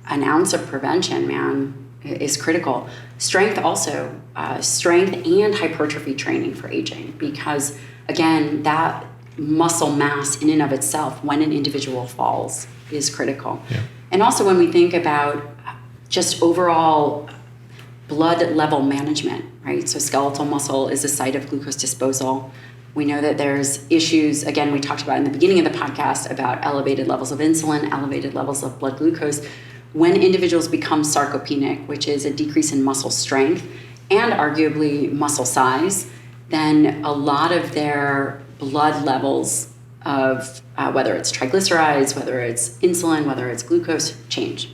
an ounce of prevention, man, is critical. Strength also, strength and hypertrophy training for aging, because again, that muscle mass in and of itself, when an individual falls, is critical. Yeah. And also when we think about just overall blood level management, right? So skeletal muscle is a site of glucose disposal. We know that there's issues, again, we talked about in the beginning of the podcast about elevated levels of insulin, elevated levels of blood glucose. When individuals become sarcopenic, which is a decrease in muscle strength and arguably muscle size, then a lot of their blood levels of whether it's triglycerides, whether it's insulin, whether it's glucose,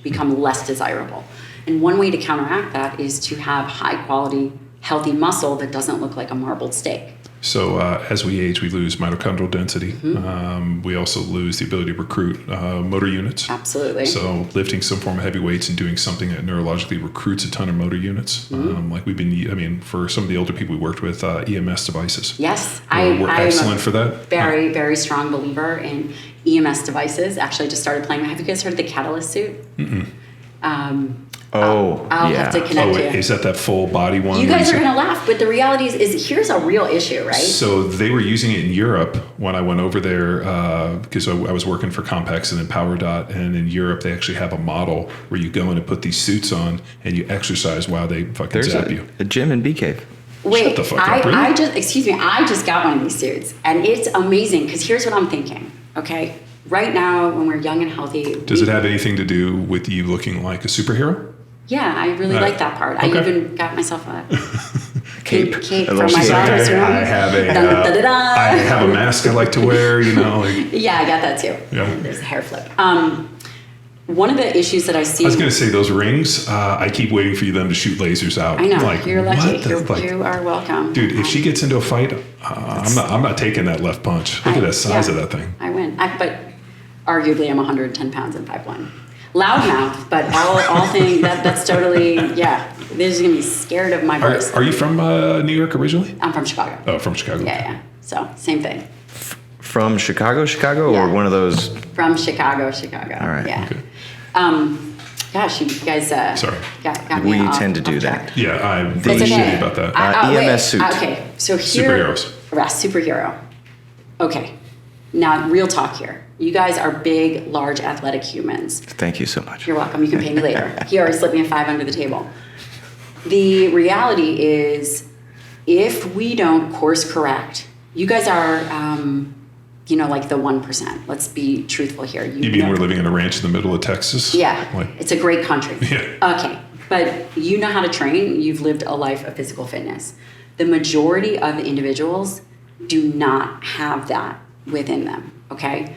become less desirable. And one way to counteract that is to have high quality, healthy muscle that doesn't look like a marbled steak. So as we age, we lose mitochondrial density. Mm-hmm. We also lose the ability to recruit motor units. Absolutely. So lifting some form of heavy weights and doing something that neurologically recruits a ton of motor units. Mm-hmm. Like we've been, for some of the older people we worked with, EMS devices. Yes. We're excellent for that. Very, very strong believer in EMS devices. Actually, I just started playing. Have you guys heard of the Catalyst suit? Mm-mm. I'll have to connect you. Is that full body one? You guys are going to laugh, but the reality is here's a real issue, right? So they were using it in Europe when I went over there because I was working for Compex and then PowerDot, and in Europe they actually have a model where you go in and put these suits on and you exercise while they fucking zap you. A gym in Bee Cave. Wait, Shut the fuck up, really? I just got one of these suits, and it's amazing because here's what I'm thinking, okay? Right now, when we're young and healthy... Does it have anything to do with you looking like a superhero? Yeah, I really like that part. Okay. I even got myself a cape from my daughter's room. I have a mask I like to wear, Yeah, I got that too. Yeah. There's a hair flip. One of the issues that I see... I was going to say, those rings, I keep waiting for them to shoot lasers out. I know. Like, you're lucky. what You are welcome. Dude, if she gets into a fight, I'm not taking that left punch. Look at the size of that thing. I win. But arguably, I'm 110 pounds and 5'1". Loudmouth, but all things, that's totally, yeah. They're just going to be scared of my voice. Are you from New York originally? I'm from Chicago. Oh, from Chicago. Yeah. So, same thing. From Chicago, Yeah. or one of those? From Chicago. All right. Yeah. Okay. Gosh, you guys Sorry. got me We off tend to do track. that. Yeah, I'm It's really okay. shitty about that. EMS suit. Okay, so here... Superheroes. Superhero. Okay. Now, real talk here. You guys are big, large, athletic humans. Thank you so much. You're welcome. You can pay me later. He already slipped me a 5 under the table. The reality is, if we don't course correct, you guys are, like the 1%. Let's be truthful here. You mean we're living in a ranch in the middle of Texas? Yeah. It's a great country. Yeah. Okay. But you know how to train. You've lived a life of physical fitness. The majority of individuals do not have that within them, okay?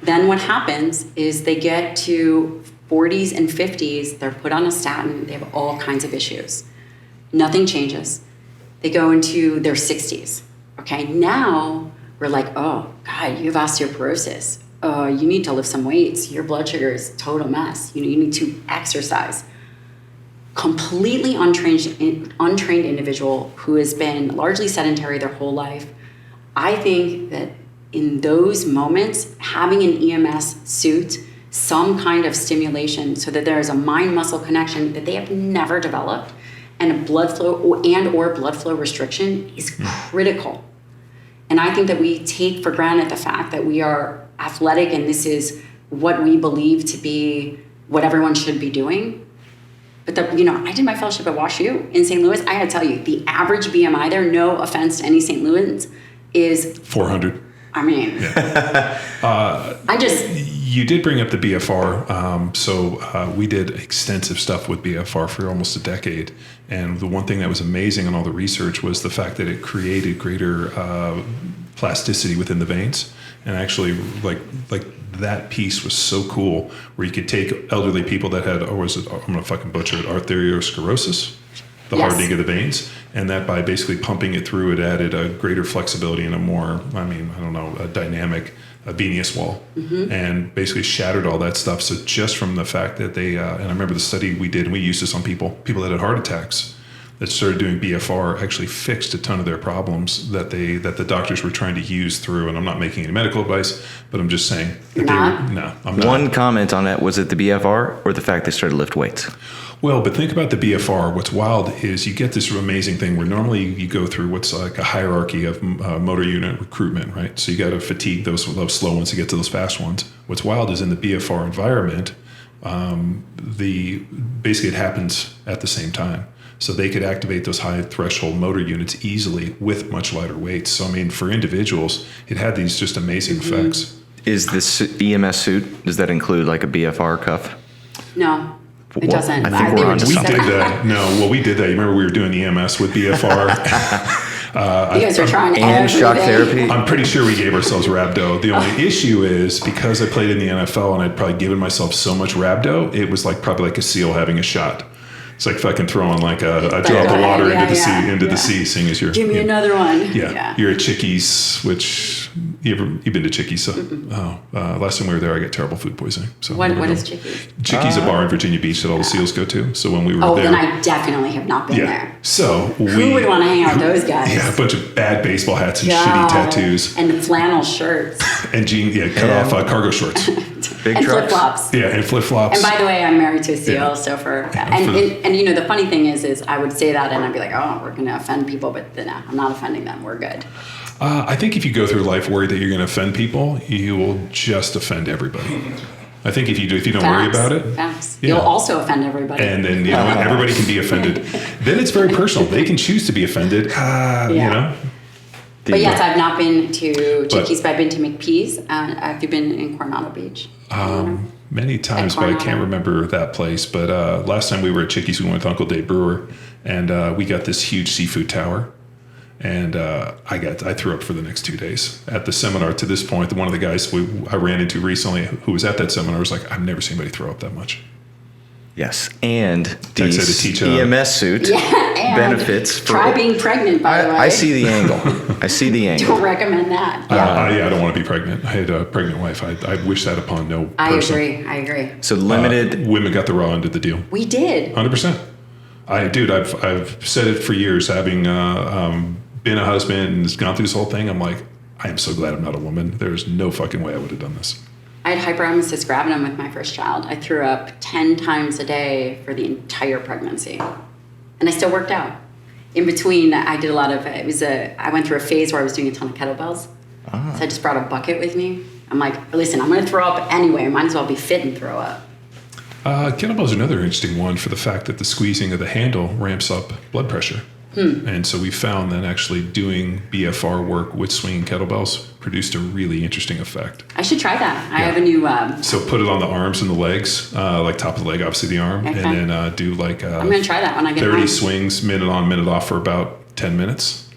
Then what happens is they get to 40s and 50s, they're put on a statin, they have all kinds of issues. Nothing changes. They go into their 60s, okay? Now we're like, oh, God, you have osteoporosis. You need to lift some weights. Your blood sugar is a total mess. You need to exercise. Completely untrained individual who has been largely sedentary their whole life. I think that in those moments, having an EMS suit, some kind of stimulation so that there is a mind-muscle connection that they have never developed, and a blood flow or blood flow restriction is critical. And I think that we take for granted the fact that we are athletic and this is what we believe to be what everyone should be doing. But I did my fellowship at WashU in St. Louis. I gotta tell you, the average BMI there, no offense to any St. Louisans, is 400. I mean, You did bring up the BFR. So we did extensive stuff with BFR for almost a decade. And the one thing that was amazing in all the research was the fact that it created greater plasticity within the veins. And actually, like that piece was so cool, where you could take elderly people that had, I'm going to fucking butcher it, arteriosclerosis, the hardening of the veins, and that by basically pumping it through, it added a greater flexibility and a more, a dynamic venous wall, and basically shattered all that stuff. So just from the fact that they, and I remember the study we did, and we used this on people that had heart attacks, that started doing BFR, actually fixed a ton of their problems that the doctors were trying to use through. And I'm not making any medical advice, but I'm just saying that I'm not. One comment on that, was it the BFR or the fact they started to lift weights? Well, but think about the BFR. What's wild is you get this amazing thing where normally you go through what's like a hierarchy of motor unit recruitment, right? So you got to fatigue those slow ones to get to those fast ones. What's wild is in the BFR environment, basically it happens at the same time. So they could activate those high threshold motor units easily with much lighter weights. So, for individuals, it had these just amazing effects. Is this EMS suit, does that include like a BFR cuff? No. It doesn't. I think we're on to We something. did that. No, well, we did that. You remember we were doing EMS with BFR? You guys are trying and shock therapy. I'm pretty sure we gave ourselves rhabdo. The only issue is because I played in the NFL and I'd probably given myself so much rhabdo, it was probably like a seal having a shot. It's like fucking throwing like a drop of water into the sea, seeing as you're... Give me another one. Yeah. You're at Chickies, which... You've been to Chickies? So, last time we were there, I got terrible food poisoning. So what is Chickies? Chickies, a bar in Virginia Beach that all the SEALs go to. So when we were there... then I definitely have not been there. So who would want to hang out with those guys? Yeah, a bunch of bad baseball hats and shitty tattoos. And flannel shirts. And cut off cargo shorts. Big and trucks. flip-flops. Yeah, and flip-flops. And by the way, I'm married to a SEAL, so and the funny thing is I would say that and I'd be like, oh, we're going to offend people, but no, I'm not offending them. We're good. I think if you go through life worried that you're going to offend people, you will just offend everybody. I think if you don't worry about it, you'll also offend everybody. And then everybody can be offended. Then it's very personal. They can choose to be offended. But yes, I've not been to Chickies, but I've been to McPee's. Have you been in Coronado Beach? Many times, but I can't remember that place. But last time we were at Chickies, we went with Uncle Dave Brewer, and we got this huge seafood tower. And I threw up for the next 2 days at the seminar. To this point, one of the guys I ran into recently who was at that seminar was like, I've never seen anybody throw up that much. Yes, and the teach EMS suit benefits. Try being pregnant, by the way. I see the angle. Don't recommend that. I don't want to be pregnant. I had a pregnant wife. I wish that upon no person. I agree. So limited. Women got the raw end of the deal. We did. 100%. I've said it for years, having been a husband and gone through this whole thing. I'm like, I am so glad I'm not a woman. There's no fucking way I would have done this. I had hyperemesis gravidum with my first child. I threw up 10 times a day for the entire pregnancy. And I still worked out. In between, I did a lot of, I went through a phase where I was doing a ton of kettlebells. So I just brought a bucket with me. I'm like, listen, I'm going to throw up anyway. I might as well be fit and throw up. Kettlebells are another interesting one for the fact that the squeezing of the handle ramps up blood pressure. And so we found that actually doing BFR work with swinging kettlebells produced a really interesting effect. I should try that. I have a new... So put it on the arms and the legs, like top of the leg, obviously the arm, and then do like... I'm going to try that when I get 30 home. swings, minute on, minute off for about 10 minutes.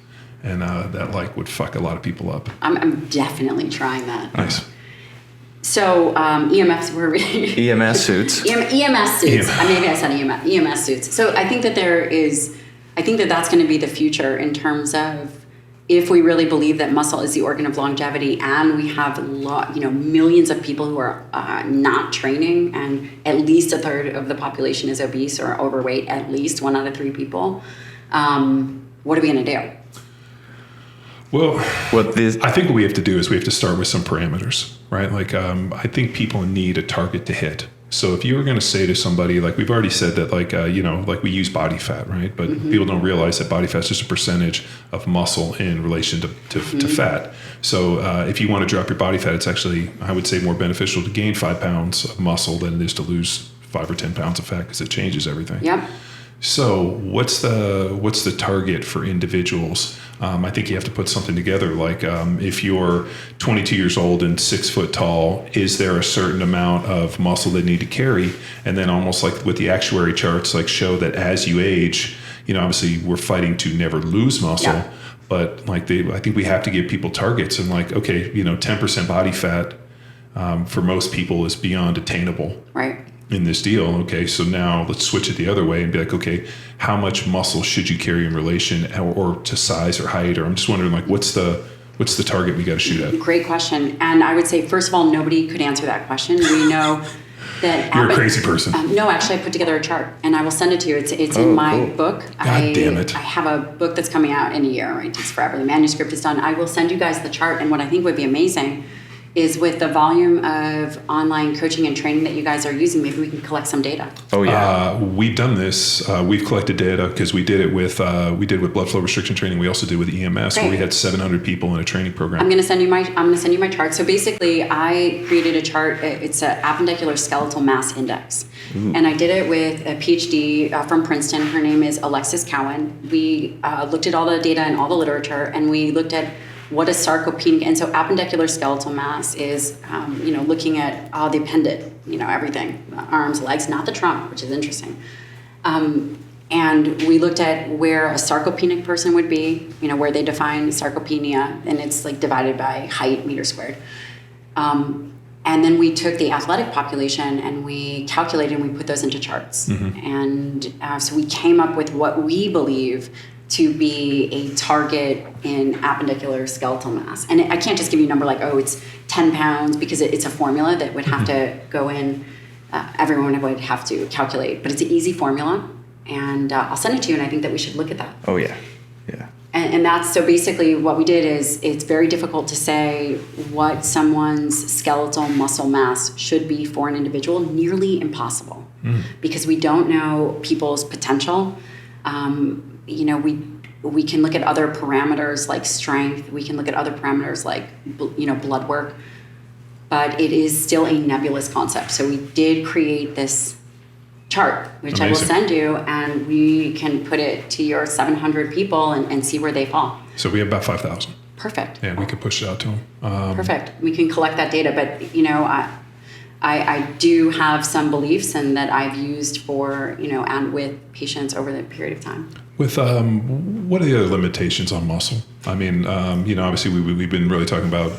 And that like would fuck a lot of people up. I'm definitely trying that. Nice. So EMFs were EMS suits. EMS suits. Maybe I said EMS suits. So I think that that's going to be the future in terms of if we really believe that muscle is the organ of longevity, and we have millions of people who are not training, and at least a third of the population is obese or overweight. At least 1 out of 3 people. What are we going to do? Well, I think what we have to do is we have to start with some parameters, right? Like, I think people need a target to hit. So if you were going to say to somebody, like we've already said that, like, like we use body fat, right? But people don't realize that body fat is just a percentage of muscle in relation to fat. So if you want to drop your body fat, it's actually, I would say, more beneficial to gain 5 pounds of muscle than it is to lose 5 or 10 pounds of fat, because it changes everything. Yep. So what's the target for individuals? I think you have to put something together. Like if you're 22 years old and 6 foot tall, is there a certain amount of muscle they need to carry? And then almost like with the actuary charts, like show that as you age, obviously we're fighting to never lose muscle. Yeah. But like I think we have to give people targets, and like, okay, 10% body fat for most people is beyond attainable. Right. In this deal. Okay, so now let's switch it the other way and be like, okay, how much muscle should you carry in relation or to size or height? Or I'm just wondering, like, what's the target we got to shoot at? Great question. And I would say, first of all, nobody could answer that question. We know that you're a crazy person. No, actually, I put together a chart, and I will send it to you. It's in my book. God damn it! I have a book that's coming out in a year. Right, it takes forever. The manuscript is done. I will send you guys the chart, and what I think would be amazing is with the volume of online coaching and training that you guys are using, maybe we can collect some data. Oh yeah, we've done this. We've collected data because we did it with blood flow restriction training. We also did with EMS, where we had 700 people in a training program. I'm going to send you my chart. So basically, I created a chart. It's an appendicular skeletal mass index, and I did it with a PhD from Princeton. Her name is Alexis Cowan. We looked at all the data and all the literature, and we looked at what is sarcopenic. And so appendicular skeletal mass is, looking at the appendage, everything, arms, legs, not the trunk, which is interesting. And we looked at where a sarcopenic person would be, where they define sarcopenia, and it's like divided by height, meter squared. And then we took the athletic population and we calculated and we put those into charts. And so we came up with what we believe to be a target in appendicular skeletal mass. And I can't just give you a number like, it's 10 pounds, because it's a formula that would have to go in, everyone would have to calculate. But it's an easy formula, and I'll send it to you, and I think that we should look at that. Oh, yeah. Yeah. And that's, so basically what we did is, it's very difficult to say what someone's skeletal muscle mass should be for an individual, nearly impossible, because we don't know people's potential. We can look at other parameters like strength. We can look at other parameters like, blood work. But it is still a nebulous concept. So we did create this chart, which Amazing. I will send you, and we can put it to your 700 people and see where they fall. So we have about 5,000. Perfect. Yeah, we can push it out to them. Perfect. We can collect that data. But, I do have some beliefs and that I've used for, and with patients over the period of time. With what are the other limitations on muscle? I mean, obviously we've been really talking about,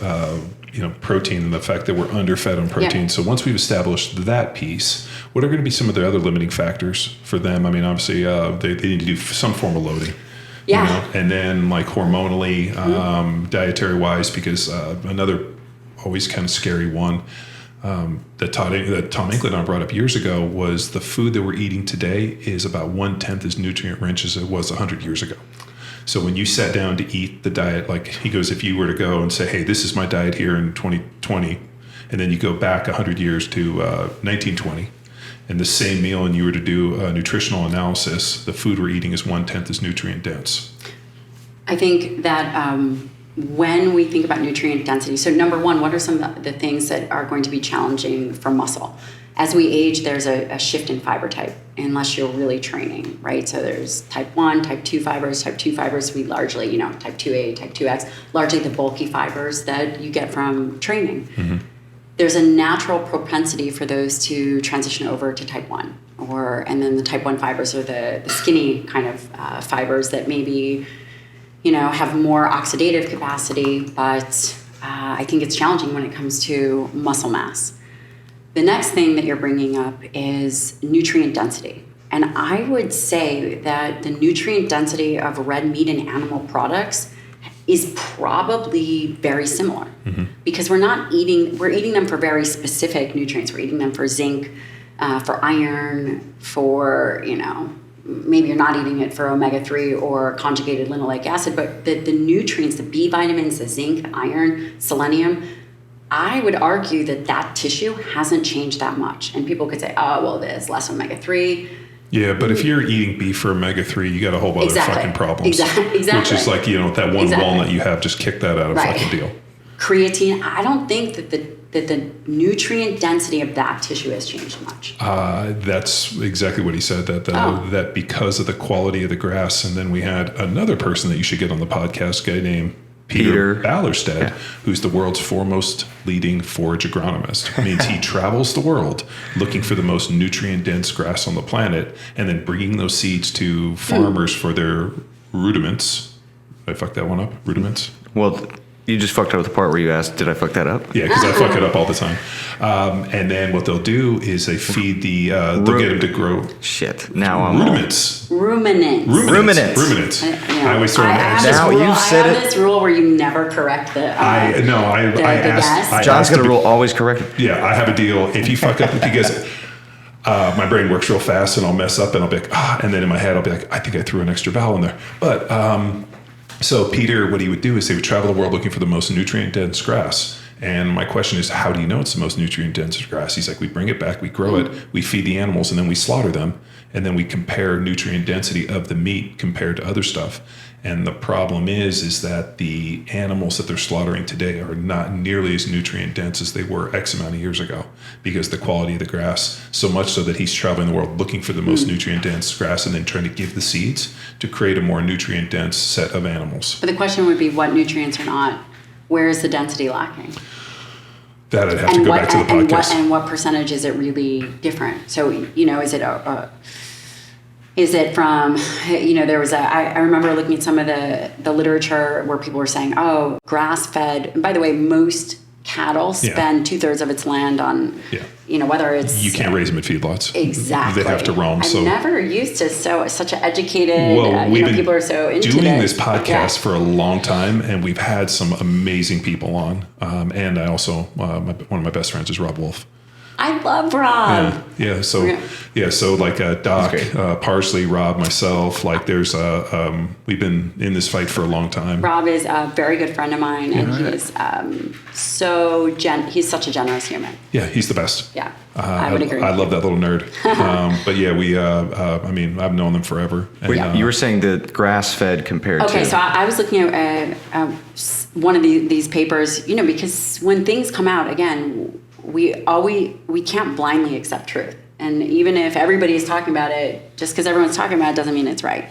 protein and the fact that we're underfed on protein. Yeah. So once we've established that piece, what are going to be some of the other limiting factors for them? I mean, obviously they need to do some form of loading. Yeah. And then like hormonally, dietary wise, because another always kind of scary one, that Tom Incledon brought up years ago was the food that we're eating today is about 1/10 as nutrient rich as it was 100 years ago. So when you sat down to eat the diet, like he goes, if you were to go and say, hey, this is my diet here in 2020, and then you go back 100 years to 1920, and the same meal, and you were to do a nutritional analysis, the food we're eating is 1/10 as nutrient dense. I think that when we think about nutrient density, so number one, what are some of the things that are going to be challenging for muscle? As we age, there's a shift in fiber type, unless you're really training, right? So there's type 1, type 2 fibers. Type 2 fibers, we largely, type 2A, type 2X, largely the bulky fibers that you get from training. There's a natural propensity for those to transition over to type 1. And then the type 1 fibers are the skinny kind of fibers that maybe have more oxidative capacity, but I think it's challenging when it comes to muscle mass. The next thing that you're bringing up is nutrient density. And I would say that the nutrient density of red meat and animal products is probably very similar, because we're eating them for very specific nutrients. We're eating them for zinc, for iron, for, maybe you're not eating it for omega-3 or conjugated linoleic acid, but the nutrients, the B vitamins, the zinc, the iron, selenium, I would argue that tissue hasn't changed that much. And people could say, oh, well, there's less omega-3. Yeah, but if you're eating beef for omega-3, you got a whole bunch of fucking problems. Exactly. Which is like, that one walnut you have, just kick that out of fucking deal. Creatine, I don't think that the nutrient density of that tissue has changed much. That's exactly what he said, that because of the quality of the grass. And then we had another person that you should get on the podcast, a guy named Peter Ballerstedt, who's the world's foremost leading forage agronomist. It means he travels the world looking for the most nutrient-dense grass on the planet and then bringing those seeds to farmers for their rudiments. Did I fuck that one up? Rudiments? Well, you just fucked up the part where you asked, did I fuck that up? Yeah, because I fuck it up all the time. And then what they'll do is they feed they'll get them to grow. Shit. Now I'm Ruminants. I always throw an X. Now you said it. I have this rule where you never correct the I asked. John's got a rule, always correct it. Yeah, I have a deal. If you fuck up, because my brain works real fast and I'll mess up and I'll be like, and then in my head I'll be like, I think I threw an extra vowel in there. But so Peter, what he would do is they would travel the world looking for the most nutrient-dense grass. And my question is, how do you know it's the most nutrient-dense grass? He's like, we bring it back, we grow it, we feed the animals, and then we slaughter them. And then we compare nutrient density of the meat compared to other stuff. And the problem is that the animals that they're slaughtering today are not nearly as nutrient dense as they were X amount of years ago, because the quality of the grass, so much so that he's traveling the world looking for the most nutrient dense grass and then trying to give the seeds to create a more nutrient dense set of animals. But the question would be, what nutrients are not? Where is the density lacking? That I'd have to go back to the podcast. And what percentage is it really different? So, is it from, there was I remember looking at some of the literature where people were saying, oh, grass-fed, and by the way, most cattle spend 2/3 of its land on, whether it's... You can't raise them at feedlots. Exactly. They have to roam. I'm never used to such an educated, people are so into doing this podcast for a long time, and we've had some amazing people on. And I also, one of my best friends is Rob Wolf. I love Rob. Yeah. So like Doc, Parsley, Rob, myself, like there's we've been in this fight for a long time. Rob is a very good friend of mine, and he's he's such a generous human. Yeah, he's the best. Yeah, I would agree. I love that little nerd. But yeah, I've known them forever. And, you were saying the grass-fed compared to... Okay, so I was looking at one of these papers, because when things come out, again, we can't blindly accept truth. And even if everybody is talking about it, just because everyone's talking about it doesn't mean it's right.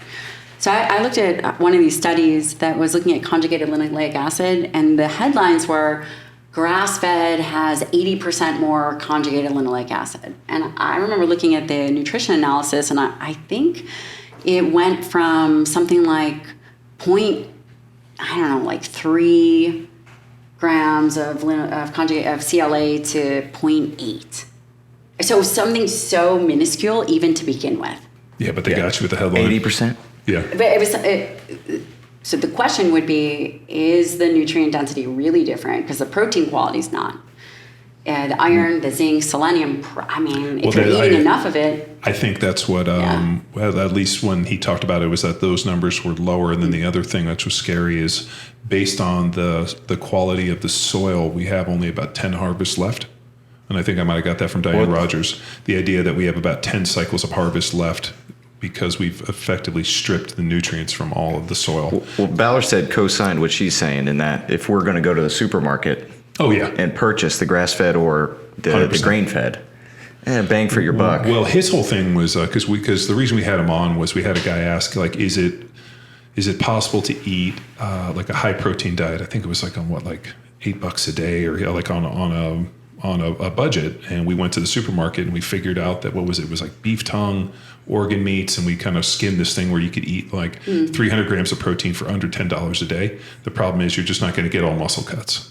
So I looked at one of these studies that was looking at conjugated linoleic acid, and the headlines were, grass-fed has 80% more conjugated linoleic acid. And I remember looking at the nutrition analysis, and I think it went from something like 3 grams of CLA to 0.8. So something so minuscule even to begin with. Yeah, but they got you with the headline. 80%? Yeah. But it was... So the question would be, is the nutrient density really different? Because the protein quality is not. The iron, the zinc, selenium, if you're eating enough of it... I think that's what, at least when he talked about it, was that those numbers were lower. And then the other thing that was scary is, based on the quality of the soil, we have only about 10 harvests left. And I think I might have got that from Diane Rogers. The idea that we have about 10 cycles of harvest left, because we've effectively stripped the nutrients from all of the soil. Well, Ballerstedt co-signed what she's saying, in that if we're going to go to the supermarket and purchase the grass-fed or the grain-fed, bang for your buck. Well, his whole thing was, because the reason we had him on was we had a guy ask, like, is it possible to eat like a high-protein diet? I think it was like on $8 a day, or like on on a budget, and we went to the supermarket and we figured out that it was like beef tongue, organ meats, and we kind of skimmed this thing where you could eat like 300 grams of protein for under $10 a day. The problem is you're just not going to get all muscle cuts.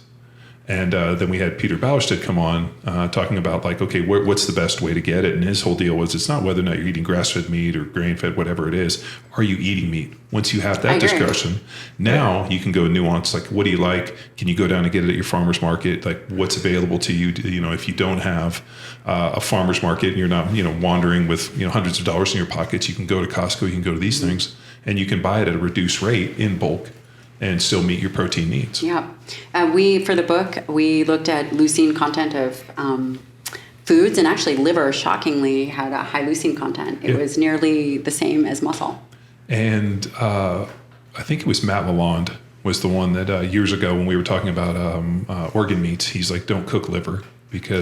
And then we had Peter Bauerstedt come on talking about like, okay, what's the best way to get it? And his whole deal was it's not whether or not you're eating grass-fed meat or grain-fed, whatever it is. Are you eating meat? Once you have that discussion, now you can go nuance. Like, what do you like? Can you go down and get it at your farmer's market? Like, what's available to you? You know, if you don't have a farmer's market and you're not, wandering with, hundreds of dollars in your pockets, you can go to Costco, you can go to these things, and you can buy it at a reduced rate in bulk and still meet your protein needs. Yeah. For the book, we looked at leucine content of foods, and actually liver, shockingly, had a high leucine content. It was nearly the same as muscle. And I think it was Matt Lalonde was the one that years ago when we were talking about organ meats, he's like, don't cook liver. Because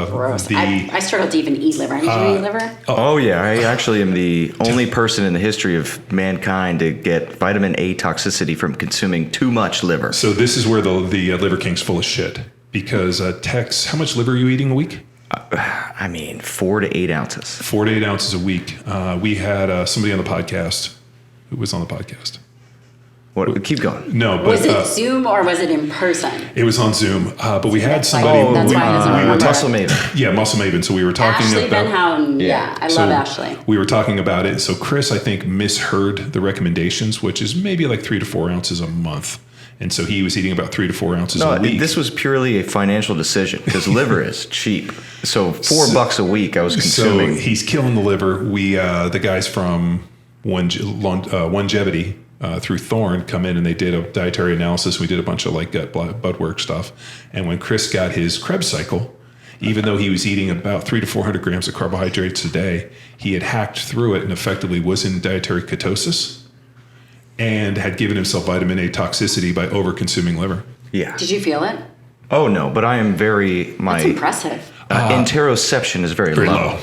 gross. I struggle to even eat liver. Did you eat liver? Oh, yeah. I actually am the only person in the history of mankind to get vitamin A toxicity from consuming too much liver. So this is where the Liver King's full of shit. Because Tex, how much liver are you eating a week? 4 to 8 ounces. 4 to 8 ounces a week. We had somebody on the podcast. Who was on the podcast? What? Keep going. No, but was it Zoom or was it in person? It was on Zoom, but we had somebody. That's why I doesn't remember. Muscle Maven. Yeah, Muscle Maven. So we were talking Ashley about. Ben Houghton. Yeah, I love Ashley. We were talking about it. So Chris, I think, misheard the recommendations, which is maybe like 3 to 4 ounces a month. And so he was eating about 3 to 4 ounces a week. This was purely a financial decision because liver is cheap. So $4 a week I was consuming. So he's killing the liver. We, the guys from Longevity, through Thorne come in and they did a dietary analysis. We did a bunch of like gut blood work stuff. And when Chris got his Krebs cycle, even though he was eating about 300 to 400 grams of carbohydrates a day, he had hacked through it and effectively was in dietary ketosis and had given himself vitamin A toxicity by over-consuming liver. Yeah. Did you feel it? Oh, no, but I am That's impressive. interoception is very low.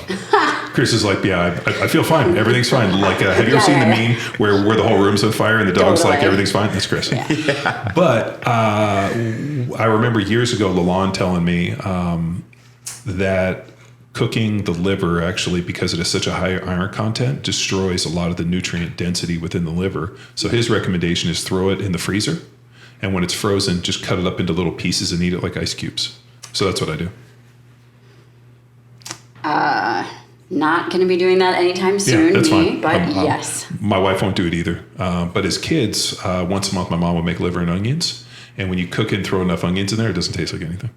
Chris is like, yeah, I feel fine. Everything's fine. Like, have you ever seen the meme where the whole room's on fire and the dog's like, everything's fine? That's Chris. Yeah. But I remember years ago, Lalonde telling me that cooking the liver actually, because it has such a high iron content, destroys a lot of the nutrient density within the liver. So his recommendation is throw it in the freezer. And when it's frozen, just cut it up into little pieces and eat it like ice cubes. So that's what I do. Not going to be doing that anytime soon, yeah, that's fine. But yes. My wife won't do it either. But as kids, once a month, my mom would make liver and onions. And when you cook it and throw enough onions in there, it doesn't taste like anything.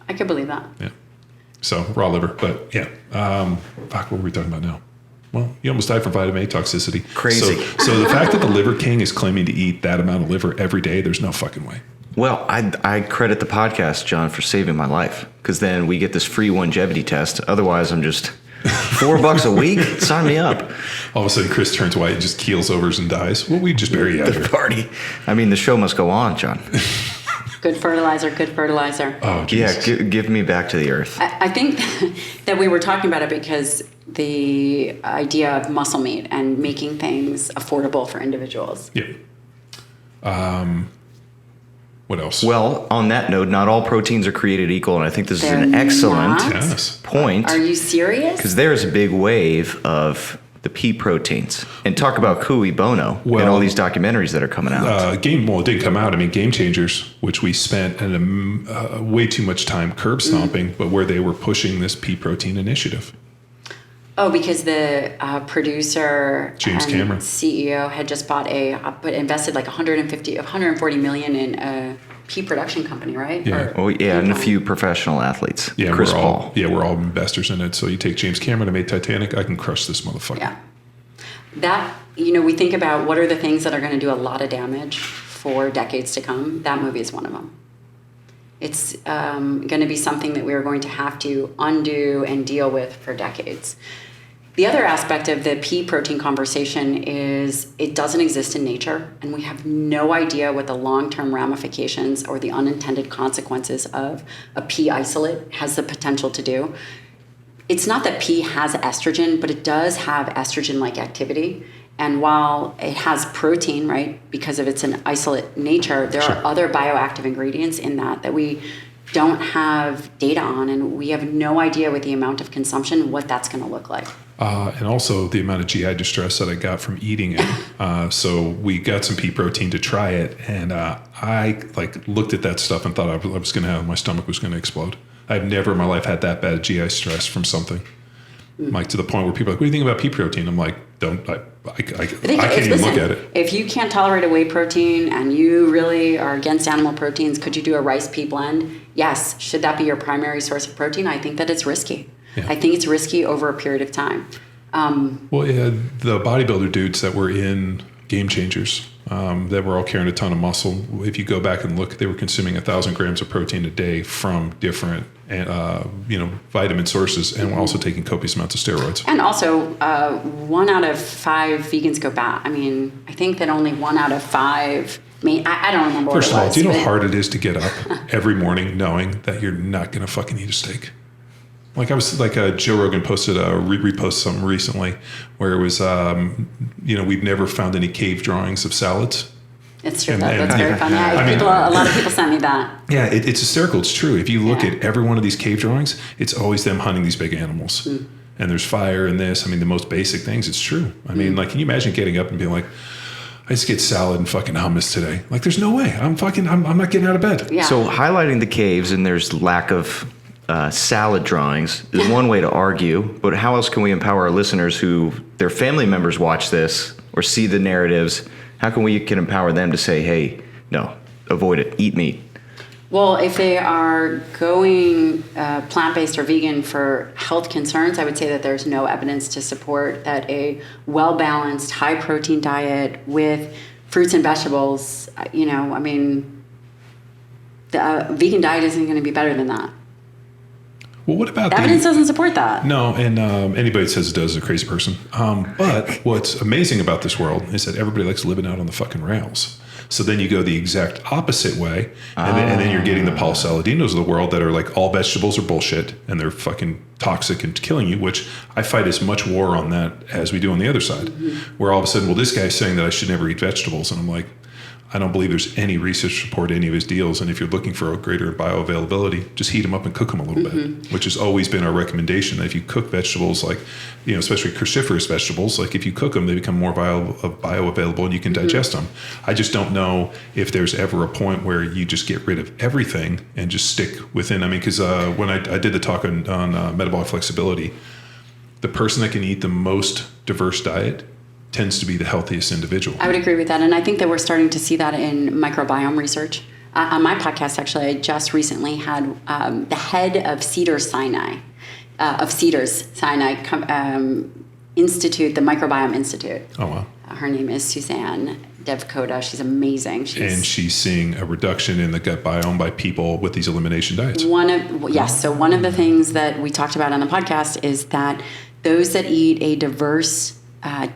I could believe that. Yeah. So raw liver. But yeah. What were we talking about now? Well, you almost died from vitamin A toxicity. Crazy. So the fact that the Liver King is claiming to eat that amount of liver every day, there's no fucking way. Well, I credit the podcast, John, for saving my life because then we get this free longevity test. Otherwise, I'm just $4 a week. Sign me up. All of a sudden, Chris turns white and just keels over and dies. Well, we just bury you out The here. party. I mean, the show must go on, John. Good fertilizer, good fertilizer. Oh, Jesus. Yeah, give me back to the earth. I think that we were talking about it because the idea of muscle meat and making things affordable for individuals. Yeah. What else? Well, on that note, not all proteins are created equal, and I think this is an excellent point. Are you serious? Because there's a big wave of the pea proteins. And talk about cui bono and all these documentaries that are coming out. It didn't come out. I mean, Game Changers, which we spent way too much time curb stomping, but where they were pushing this pea protein initiative. Oh, because the producer James and Cameron CEO had just invested like 140 million in a pea production company, right? Yeah. And a few professional athletes. Yeah, Chris Paul. We're all investors in it. So you take James Cameron, I made Titanic, I can crush this motherfucker. Yeah. That, we think about what are the things that are going to do a lot of damage for decades to come. That movie is one of them. It's going to be something that we are going to have to undo and deal with for decades. The other aspect of the pea protein conversation is it doesn't exist in nature, and we have no idea what the long-term ramifications or the unintended consequences of a pea isolate has the potential to do. It's not that pea has estrogen, but it does have estrogen-like activity. And while it has protein, right, because of its an isolate nature, there are other bioactive ingredients in that we don't have data on, and we have no idea with the amount of consumption what that's going to look like. And also the amount of GI distress that I got from eating it. So we got some pea protein to try it, and I looked at that stuff and thought I was going to have, my stomach was going to explode. I've never in my life had that bad GI stress from something. Like to the point where people are like, what do you think about pea protein? I'm like, I can't even look at it. If you can't tolerate a whey protein and you really are against animal proteins, could you do a rice pea blend? Yes. Should that be your primary source of protein? I think that it's risky. Yeah. I think it's risky over a period of time. The bodybuilder dudes that were in Game Changers, that were all carrying a ton of muscle. If you go back and look, they were consuming 1,000 grams of protein a day from different, vitamin sources, and were also taking copious amounts of steroids. And also, 1 out of 5 vegans go bad. I mean, I think that only 1 out of 5. I don't remember. First of all, do you know how hard it is to get up every morning knowing that you're not going to fucking eat a steak? Like I was Joe Rogan posted reposted something recently where it was, we've never found any cave drawings of salads. It's true. That's very funny. A lot of people sent me that. Yeah, it's hysterical. It's true. If you look at every one of these cave drawings, it's always them hunting these big animals. And there's fire in this. I mean, the most basic things. It's true. I mean, can you imagine getting up and being like, I just get salad and fucking hummus today? Like, there's no way. I'm not getting out of bed. Yeah. So highlighting the caves and there's lack of salad drawings is one way to argue, but how else can we empower our listeners who their family members watch this or see the narratives? How can we empower them to say, hey, no, avoid it, eat meat? Well, if they are going plant-based or vegan for health concerns, I would say that there's no evidence to support that a well-balanced, high-protein diet with fruits and vegetables, the vegan diet isn't going to be better than that. Well, what about the evidence doesn't support that? No, and anybody that says it does is a crazy person. But what's amazing about this world is that everybody likes living out on the fucking rails. So then you go the exact opposite way, and then you're getting the Paul Saladinos of the world that are like, all vegetables are bullshit, and they're fucking toxic and killing you, which I fight as much war on that as we do on the other side, where all of a sudden, well, this guy's saying that I should never eat vegetables, and I'm like, I don't believe there's any research to support any of his deals. And if you're looking for a greater bioavailability, just heat them up and cook them a little bit, which has always been our recommendation. That if you cook vegetables, especially cruciferous vegetables, like if you cook them, they become more bioavailable and you can digest them. I just don't know if there's ever a point where you just get rid of everything and just stick within. Because when I did the talk on metabolic flexibility, the person that can eat the most diverse diet tends to be the healthiest individual. I would agree with that. And I think that we're starting to see that in microbiome research. On my podcast, actually, I just recently had the head of Cedars Sinai Institute, the Microbiome Institute. Oh, wow. Her name is Suzanne Devkota. She's amazing. She's seeing a reduction in the gut biome by people with these elimination diets. So one of the things that we talked about on the podcast is that those that eat a diverse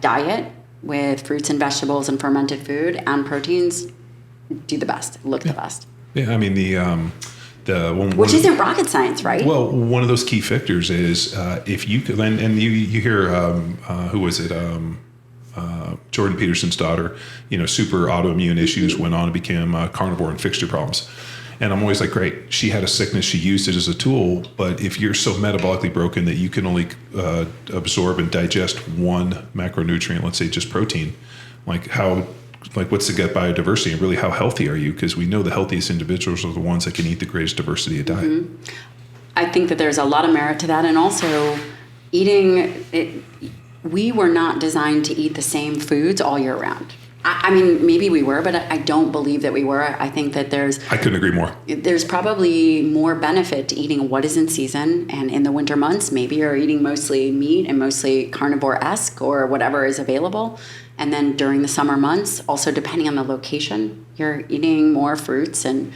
diet with fruits and vegetables and fermented food and proteins do the best, look the best. Yeah, I mean the one, which isn't rocket science, right? Well, one of those key factors is if you could, and you hear who was it? Jordan Peterson's daughter, super autoimmune issues, went on and became carnivore and fixed her problems. And I'm always like, great, she had a sickness, she used it as a tool, but if you're so metabolically broken that you can only absorb and digest one macronutrient, let's say just protein, what's the gut biodiversity and really how healthy are you? Because we know the healthiest individuals are the ones that can eat the greatest diversity of diet. I think that there's a lot of merit to that. And also we were not designed to eat the same foods all year round. I mean, maybe we were, but I don't believe that we were. I think that I couldn't agree more. There's probably more benefit to eating what is in season. And in the winter months, maybe you're eating mostly meat and mostly carnivore-esque or whatever is available. And then during the summer months, also depending on the location, you're eating more fruits and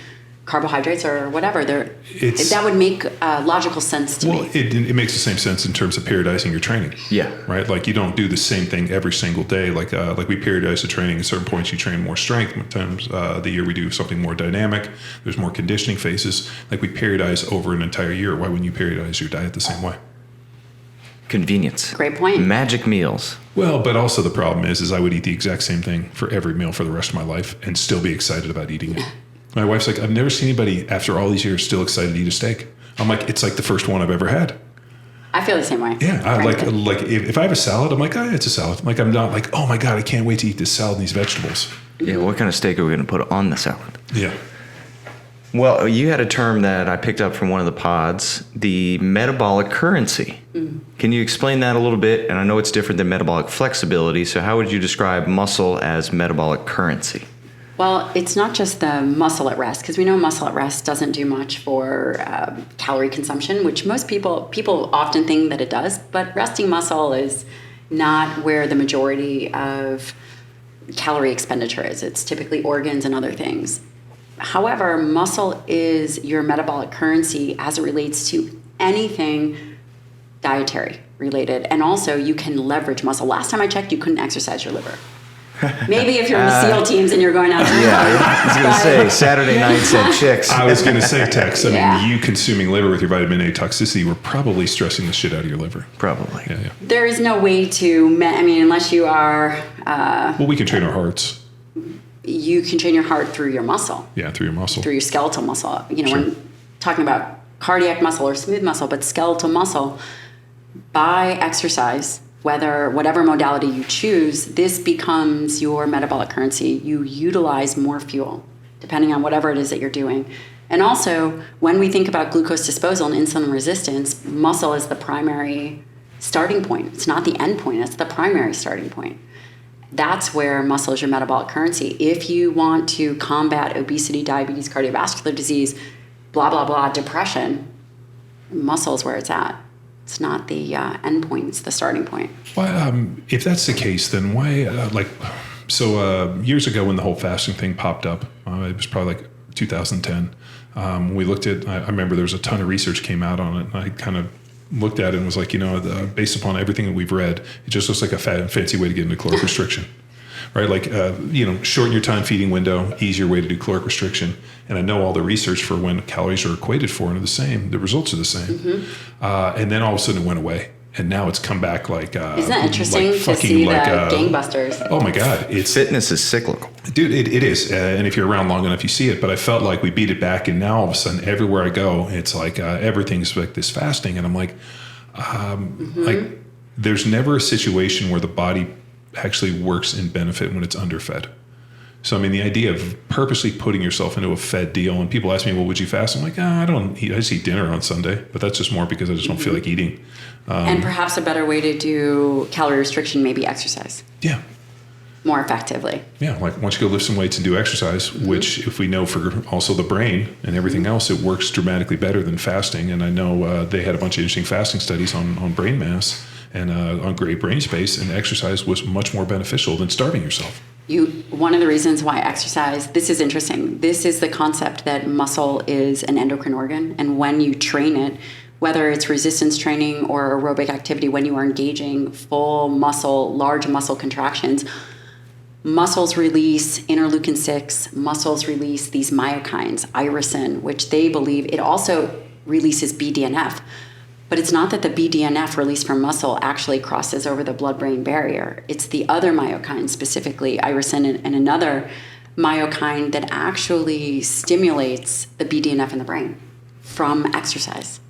carbohydrates or whatever. That would make logical sense to me. Well, it makes the same sense in terms of periodizing your training. Yeah. Right? Like you don't do the same thing every single day. Like we periodize the training. At certain points you train more strength. At times the year we do something more dynamic. There's more conditioning phases. Like we periodize over an entire year. Why wouldn't you periodize your diet the same way? Convenience. Great point. Magic meals. Well, but also the problem is I would eat the exact same thing for every meal for the rest of my life and still be excited about eating it. My wife's like, I've never seen anybody after all these years still excited to eat a steak. I'm like, it's like the first one I've ever had. I feel the same way. Yeah, I like if I have a salad, I'm like, oh, yeah, it's a salad. Like I'm not like, oh my God, I can't wait to eat this salad and these vegetables. Yeah, what kind of steak are we going to put on the salad? Yeah. Well, you had a term that I picked up from one of the pods, the metabolic currency. Can you explain that a little bit? And I know it's different than metabolic flexibility, so how would you describe muscle as metabolic currency? Well, it's not just the muscle at rest, because we know muscle at rest doesn't do much for calorie consumption, which most people often think that it does, but resting muscle is not where the majority of calorie expenditure is. It's typically organs and other things. However, muscle is your metabolic currency as it relates to anything dietary related, and also you can leverage muscle. Last time I checked, you couldn't exercise your liver. Maybe if you're in the SEAL teams and you're going out to I was going to say Saturday nights at Chicks. I was going to say, Tex, I mean, you consuming liver with your vitamin A toxicity were probably stressing the shit out of your liver. Probably. Yeah. There is no way to, unless you are... well, we can train our hearts. You can train your heart through your muscle. Yeah, through your muscle. Through your skeletal muscle. Sure. When talking about cardiac muscle or smooth muscle, but skeletal muscle, by exercise, whatever modality you choose, this becomes your metabolic currency. You utilize more fuel, depending on whatever it is that you're doing. And also, when we think about glucose disposal and insulin resistance, muscle is the primary starting point. It's not the end point, it's the primary starting point. That's where muscle is your metabolic currency. If you want to combat obesity, diabetes, cardiovascular disease, blah, blah, blah, depression, muscle is where it's at. It's not the end point, it's the starting point. Well, if that's the case, then why, years ago when the whole fasting thing popped up, it was probably like 2010, we looked at, I remember there was a ton of research came out on it, and I kind of looked at it and was like, based upon everything that we've read, it just looks like a fancy way to get into caloric restriction. Right, like shorten your time feeding window, easier way to do caloric restriction. And I know all the research for when calories are equated for and are the same. The results are the same. Mm-hmm. And then all of a sudden it went away, and now it's come back like. Isn't that interesting to see the gangbusters? Oh my God, Fitness is cyclical, dude. It is, and if you're around long enough, you see it. But I felt like we beat it back, and now all of a sudden, everywhere I go, it's like everything's like this fasting, and I'm like, like there's never a situation where the body actually works in benefit when it's underfed. So, the idea of purposely putting yourself into a fed deal, and people ask me, well, would you fast? I'm like, I don't eat. I just eat dinner on Sunday, but that's just more because I just don't feel like eating. And perhaps a better way to do calorie restriction may be exercise. Yeah. More effectively. Yeah, like once you go lift some weights and do exercise, which if we know for also the brain and everything else, it works dramatically better than fasting. And I know they had a bunch of interesting fasting studies on brain mass and on great brain space, and exercise was much more beneficial than starving yourself. One of the reasons why exercise, this is interesting. This is the concept that muscle is an endocrine organ, and when you train it, whether it's resistance training or aerobic activity, when you are engaging full muscle, large muscle contractions, muscles release interleukin 6, muscles release these myokines, irisin, which they believe it also releases BDNF. But it's not that the BDNF released from muscle actually crosses over the blood-brain barrier. It's the other myokine, specifically irisin and another myokine that actually stimulates the BDNF in the brain from exercise.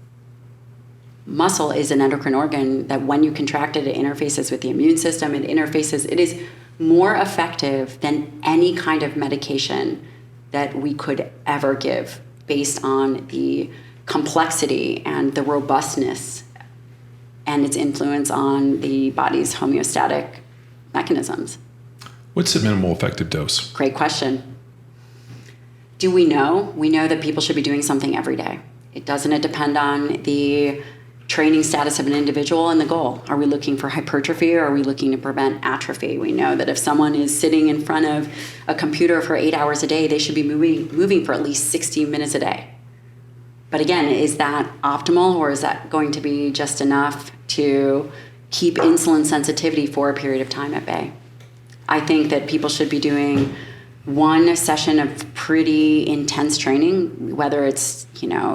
Muscle is an endocrine organ that when you contract it, it interfaces with the immune system. It is more effective than any kind of medication that we could ever give based on the complexity and the robustness and its influence on the body's homeostatic mechanisms. What's the minimal effective dose? Great question. Do we know? We know that people should be doing something every day. Doesn't it depend on the training status of an individual and the goal? Are we looking for hypertrophy or are we looking to prevent atrophy? We know that if someone is sitting in front of a computer for 8 hours a day, they should be moving for at least 60 minutes a day. But again, is that optimal, or is that going to be just enough to keep insulin sensitivity for a period of time at bay? I think that people should be doing one session of pretty intense training, whether it's,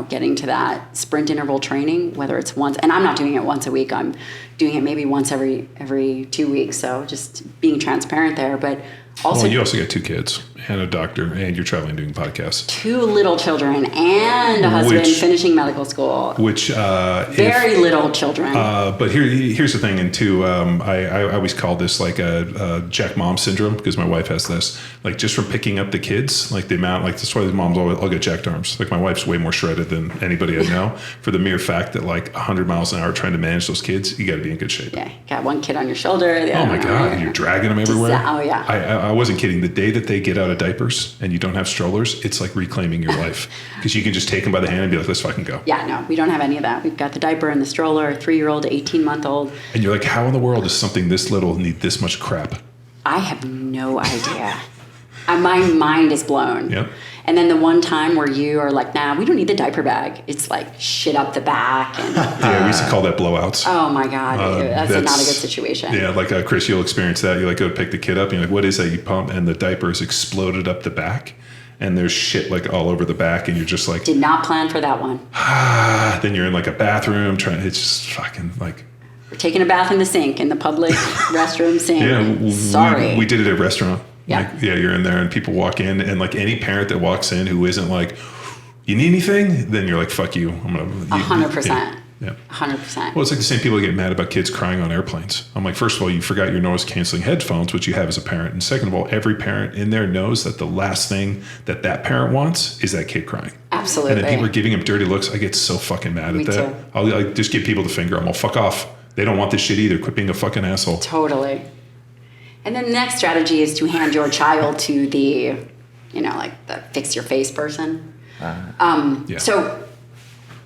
getting to that sprint interval training, whether it's once, and I'm not doing it once a week, I'm doing it maybe once every 2 weeks. So just being transparent there, but also. Well, you also got 2 kids and a doctor, and you're traveling doing podcasts. 2 little children and a husband finishing medical school. Very little children. But here's the thing, and two, I always call this like a Jack mom syndrome, because my wife has this. Like, just from picking up the kids, like the amount, like that's why the moms all get jacked arms. Like, my wife's way more shredded than anybody I know. For the mere fact that like 100 miles an hour trying to manage those kids, you got to be in good shape. Yeah, got one kid on your shoulder. Oh my God, and you're dragging them everywhere. Oh yeah. I wasn't kidding. The day that they get out of diapers and you don't have strollers, it's like reclaiming your life, because you can just take them by the hand and be like, let's fucking go. Yeah, no, we don't have any of that. We've got the diaper and the stroller, 3-year-old, 18-month-old. And you're like, how in the world does something this little need this much crap? I have no idea. My mind is blown. Yep. And then the one time where you are like, nah, we don't need the diaper bag. It's like shit up the back. And Yeah, we used to call that blowouts. oh my God, that's not a good situation. Yeah, like Chris, you'll experience that. You like go to pick the kid up, and you're like, what is that? You pump, and the diaper is exploded up the back, and there's shit like all over the back, and you're just like, Did not plan for that one. Then you're in like a bathroom it's just fucking like. We're taking a bath in the sink, in the public restroom sink. Yeah, Sorry. we did it at a restaurant. Yeah. Like, yeah, you're in there and people walk in, and like any parent that walks in who isn't like, you need anything? Then you're like, fuck you. I'm gonna 100%. Yeah. 100%. Well, it's like the same people that get mad about kids crying on airplanes. I'm like, first of all, you forgot your noise canceling headphones, which you have as a parent. And second of all, every parent in there knows that the last thing that parent wants is that kid crying. Absolutely. And then people are giving him dirty looks. I get so fucking mad at that. Too. I'll just give people the finger. I'm all, fuck off. They don't want this shit either. Quit being a fucking asshole. Totally. And then the next strategy is to hand your child to the, like the fix your face person. Yeah. So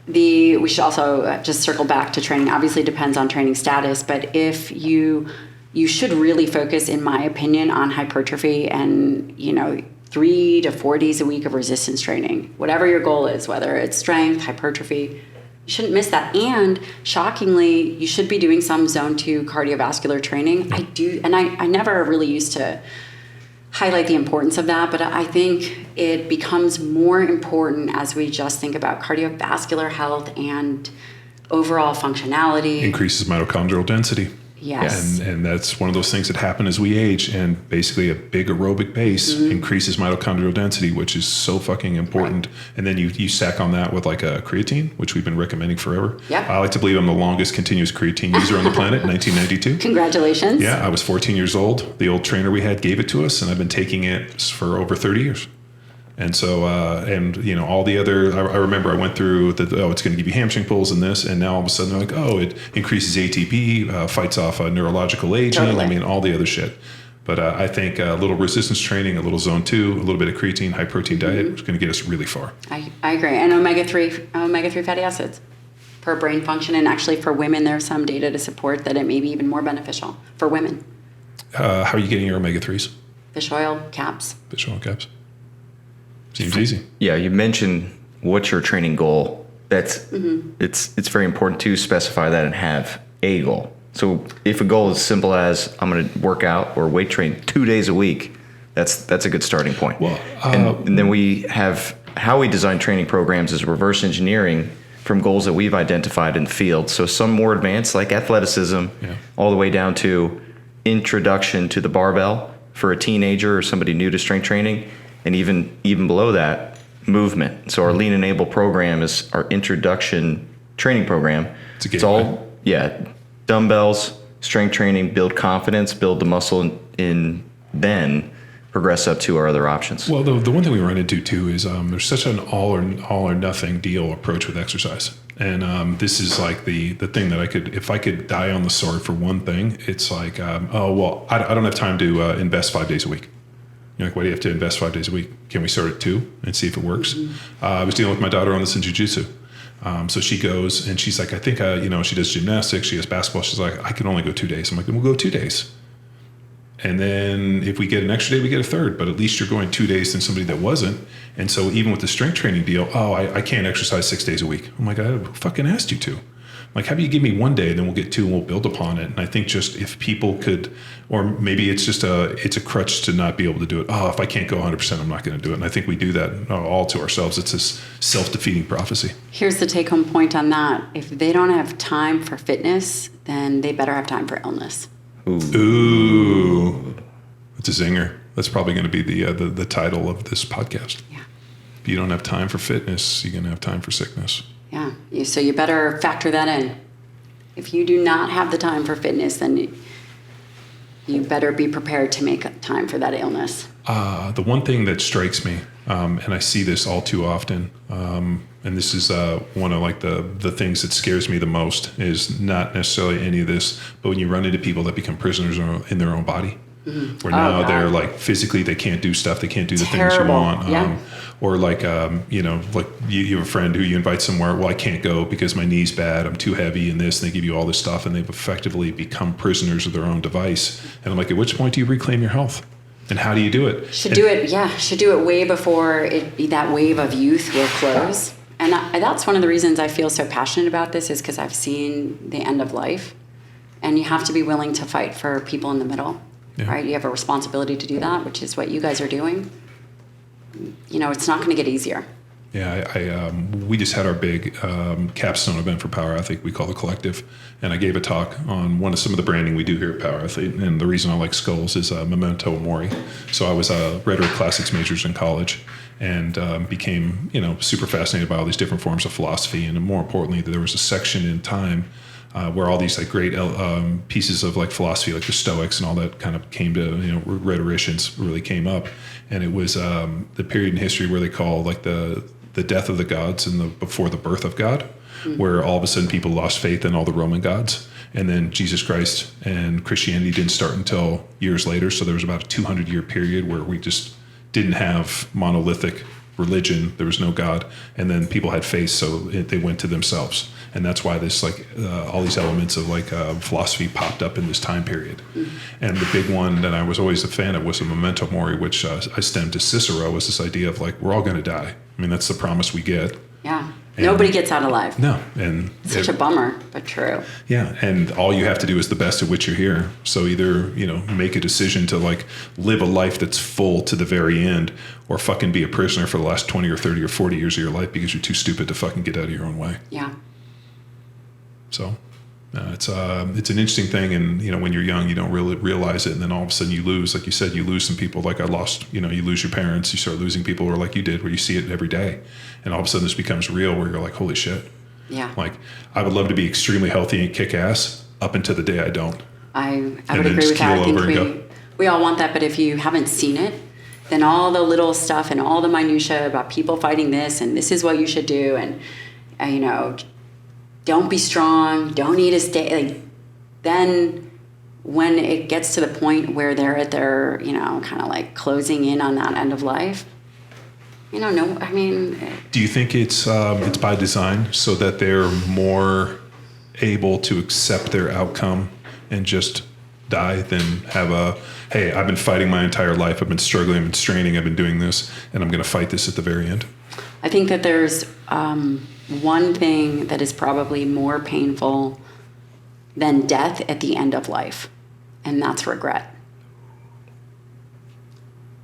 we should also just circle back to training. Obviously it depends on training status, but if you should really focus, in my opinion, on hypertrophy and, 3 to 4 days a week of resistance training, whatever your goal is, whether it's strength, hypertrophy. You shouldn't miss that. And shockingly, you should be doing some zone 2 cardiovascular training. I do, and I never really used to highlight the importance of that, but I think it becomes more important as we just think about cardiovascular health and overall functionality. Increases mitochondrial density. Yes. And that's one of those things that happen as we age, and basically a big aerobic base increases mitochondrial density, which is so fucking important. Right. And then you stack on that with like a creatine, which we've been recommending forever. Yep. I like to believe I'm the longest continuous creatine user on the planet, 1992. Congratulations. Yeah, I was 14 years old. The old trainer we had gave it to us, and I've been taking it for over 30 years. And so, all the other, I remember I went through it's going to give you hamstring pulls and this, and now all of a sudden they're like, it increases ATP, fights off neurological aging. Totally. I mean, all the other shit. But I think a little resistance training, a little zone 2, a little bit of creatine, high protein diet is going to get us really far. I agree. And omega-3 fatty acids for brain function. And actually for women, there's some data to support that it may be even more beneficial for women. How are you getting your omega-3s? Fish oil caps. Fish oil caps. Seems easy. Yeah, you mentioned what's your training goal. It's very important to specify that and have a goal. So if a goal is simple as I'm going to work out or weight train 2 days a week, that's a good starting point. Well, and then we have how we design training programs is reverse engineering from goals that we've identified in the field. So some more advanced, like athleticism, all the way down to introduction to the barbell for a teenager or somebody new to strength training. And even below that, movement. So our Lean Enable program is our introduction training program. It's all, dumbbells, strength training, build confidence, build the muscle, and then progress up to our other options. Well, the one thing we run into too is there's such an all or nothing deal approach with exercise. And this is like the thing that if I could die on the sword for one thing, it's like, I don't have time to invest 5 days a week. You're like, why do you have to invest 5 days a week? Can we start at 2 and see if it works? I was dealing with my daughter on this in jiu-jitsu. So she goes and she's like, I think, she does gymnastics. She has basketball. She's like, I can only go 2 days. I'm like, then we'll go 2 days. And then if we get an extra day, we get a third. But at least you're going 2 days than somebody that wasn't. And so even with the strength training deal, I can't exercise 6 days a week. I'm like, I fucking asked you to. Like, how about you give me 1 day, then we'll get 2 and we'll build upon it. And I think just if people could, or maybe it's just it's a crutch to not be able to do it. If I can't go 100%, I'm not going to do it. And I think we do that all to ourselves. It's this self-defeating prophecy. Here's the take-home point on that. If they don't have time for fitness, then they better have time for illness. Ooh. It's a zinger. That's probably going to be the title of this podcast. Yeah. If you don't have time for fitness, you're going to have time for sickness. Yeah. So you better factor that in. If you do not have the time for fitness, then you better be prepared to make time for that illness. The one thing that strikes me, and I see this all too often, and this is one of like the things that scares me the most, is not necessarily any of this, but when you run into people that become prisoners in their own body, where now they're like physically they can't do stuff, they can't do the things you want, or like like you have a friend who you invite somewhere, well, I can't go because my knee's bad, I'm too heavy, and this, and they give you all this stuff, and they've effectively become prisoners of their own device. And I'm like, at which point do you reclaim your health? And how do you do it? Should do it way before that wave of youth will close. And that's one of the reasons I feel so passionate about this, is because I've seen the end of life, and you have to be willing to fight for people in the middle, right? You have a responsibility to do that, which is what you guys are doing. It's not going to get easier. Yeah, we just had our big capstone event for Power Athlete we call the Collective, and I gave a talk on some of the branding we do here at Power Athlete, and the reason I like skulls is memento mori. So I was a rhetoric classics majors in college, and became super fascinated by all these different forms of philosophy, and more importantly, there was a section in time where all these like great pieces of like philosophy, like the Stoics and all that, kind of came to rhetoricians really came up, and it was the period in history where they call like the death of the gods and before the birth of God, where all of a sudden people lost faith in all the Roman gods, and then Jesus Christ and Christianity didn't start until years later. So there was about a 200-year period where we just didn't have monolithic religion. There was no God, and then people had faith, so they went to themselves. And that's why this all these elements of philosophy popped up in this time period. And the big one that I was always a fan of was a memento mori, which I stemmed to Cicero, was this idea of we're all going to die. I mean, that's the promise we get. Yeah. And nobody gets out alive. No. And it's such a bummer, but true. Yeah. And all you have to do is the best at which you're here. So either, make a decision to live a life that's full to the very end, or fucking be a prisoner for the last 20 or 30 or 40 years of your life because you're too stupid to fucking get out of your own way. Yeah. So it's an interesting thing. And, when you're young, you don't really realize it. And then all of a sudden you lose, like you said, you lose some people. Like I lost, you lose your parents, you start losing people, or like you did, where you see it every day. And all of a sudden this becomes real, where you're like, holy shit. Yeah. Like I would love to be extremely healthy and kick ass up until the day I don't. I would agree with that. I think we all want that. But if you haven't seen it, then all the little stuff and all the minutia about people fighting this, and this is what you should do. And, don't be strong, don't eat a steak. Then when it gets to the point where they're at their, kind of closing in on that end of life, do you think it's by design so that they're more able to accept their outcome and just die than have hey, I've been fighting my entire life, I've been struggling, I've been straining, I've been doing this, and I'm going to fight this at the very end? I think that there's one thing that is probably more painful than death at the end of life, and that's regret.